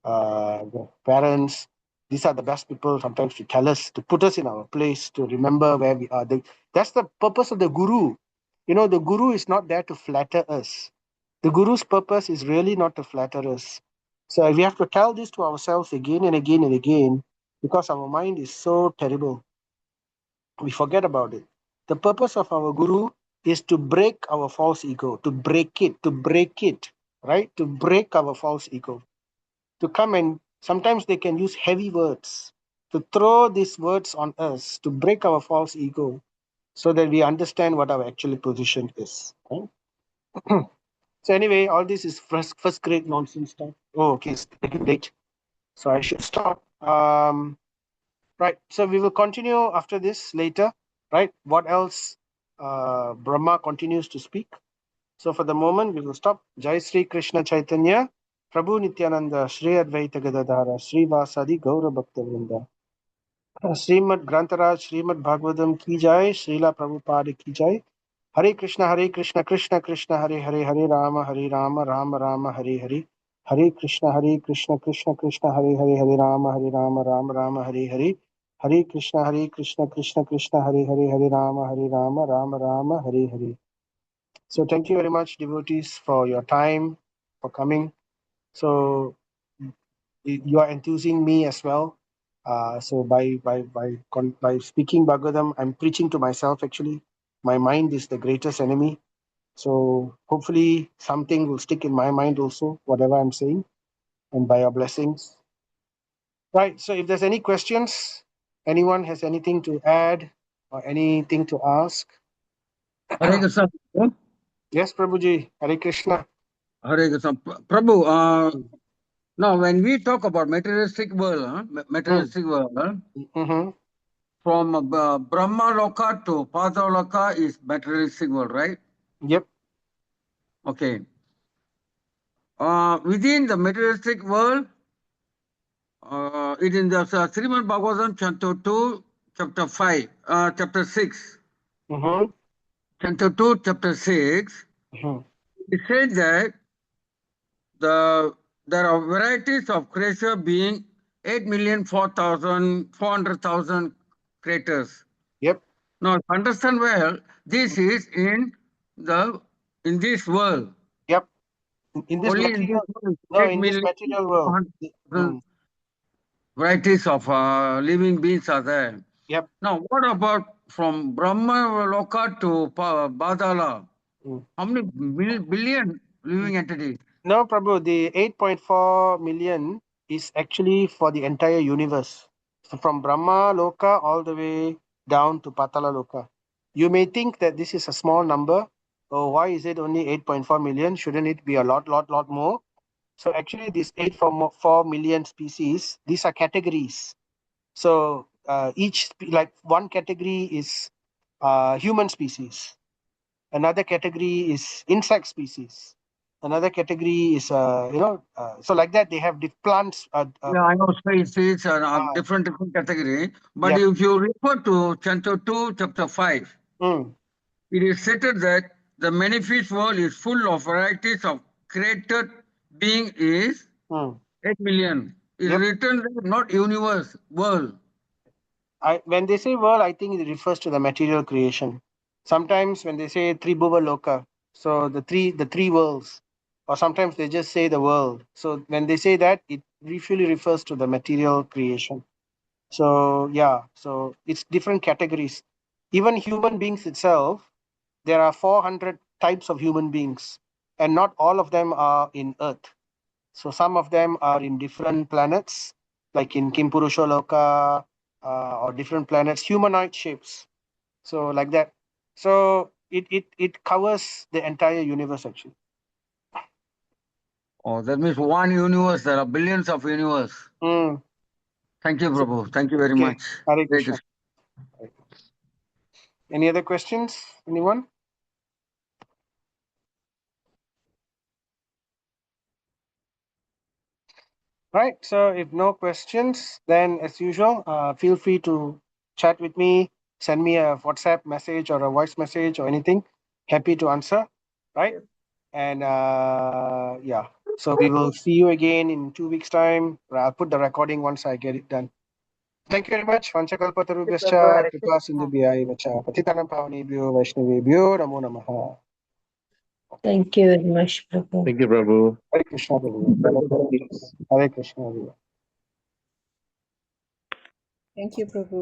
the parents, these are the best people sometimes to tell us, to put us in our place, to remember where we are. That's the purpose of the guru. The guru is not there to flatter us. The guru's purpose is really not to flatter us. So we have to tell this to ourselves again and again and again, because our mind is so terrible. We forget about it. The purpose of our guru is to break our false ego, to break it, right? To break our false ego, to come and sometimes they can use heavy words, to throw these words on us, to break our false ego, so that we understand what our actual position is. Right? So anyway, all this is first grade nonsense stuff. Oh, okay, it's getting late, so I should stop. Right. So we will continue after this later. Right. What else? Brahma continues to speak. So for the moment, we will stop. Jai Sri Krishna Chaitanya, Prabhu Nityananda, Sri Advaita Gadadhara, Sri Vasadi Gaura Bhakta Vrinda. Srimad Grantaraj, Srimad Bhagavatam ki jai, Srila Prabhupada ki jai. Hare Krishna, Krishna Krishna, Hare Hare, Hare Rama, Rama Rama, Hare Hare. Hare Krishna, Krishna Krishna, Hare Hare, Hare Rama, Rama Hare Hare. Hare Krishna, Krishna Krishna, Hare Hare, Hare Rama, Rama Hare Hare. So thank you very much, devotees, for your time, for coming. So you are enthusing me as well. So by speaking Bhagavatam, I'm preaching to myself actually. My mind is the greatest enemy. So hopefully something will stick in my mind also, whatever I'm saying, and by your blessings. Right. So if there's any questions, anyone has anything to add or anything to ask? Hare Krishna. Yes, Prabhuji. Hare Krishna. Hare Krishna. Prabhu, now when we talk about materialistic world, Mm-hmm. from Brahma Loka to Pada Loka is materialistic world, right? Yep. Okay. Within the materialistic world, it is in the Srimad Bhagavatam, Canto 2, Chapter 5, Chapter 6. Mm-hmm. Canto 2, Chapter 6, Mm-hmm. it says that there are varieties of creature being 8,004,400,000 creatures. Yep. Now, understand well, this is in this world. Yep. In this Only in this material, world, no, 8 in this million material world. 400,000 varieties of living beings are there. Yep. Now, what about from Brahma Loka to Badala? How many billion living entities? No, Prabhu, the 8.4 million is actually for the entire universe. So from Brahma Loka all the way down to Patala Loka. You may think that this is a small number. Oh, why is it only 8.4 million? Shouldn't it be a lot more? So actually, these 8.4 million species, these are categories. So like one category is human species. Another category is insect species. Another category is so like that they have the plants. Yeah, I know species are different category. But Yep. if you refer to Canto 2, Chapter 5, Mm, it is stated that the manifest world is full of varieties of created being is 8 million. Is Yep. written there, not universe, world. When they say world, I think it refers to the material creation. Sometimes when they say Tribhuva Loka, so the three worlds, or sometimes they just say the world. So when they say that, it usually refers to the material creation. So yeah, so it's different categories. Even human beings itself, there are 400 types of human beings, and not all of them are in Earth. So some of them are in different planets, like in Kimpurusholoka, or different planets, humanoid shapes. So like that. So it covers the entire universe actually. Oh, that means one universe. There are billions of universe. Mm. Thank you, Prabhu. Thank you very Okay. much. Hare Hare Krishna. Krishna. Any other questions? Anyone? Right. So if no questions, then as usual, feel free to chat with me, send me a WhatsApp message or a voice message or anything. Happy to answer. Right. And yeah, so we will see you again in 2 weeks' time. I'll put the recording once I get it done. Thank you very much. Vanchakalpatarubhyascha, kripa sindhubhyaya vacha, patitanam pavanebhyo, vaishnavebhyo, namo namaha. Thank you very much, Prabhu. Thank you, Prabhu. Hare Krishna, Prabhu. Hare Krishna. Thank you, Prabhu.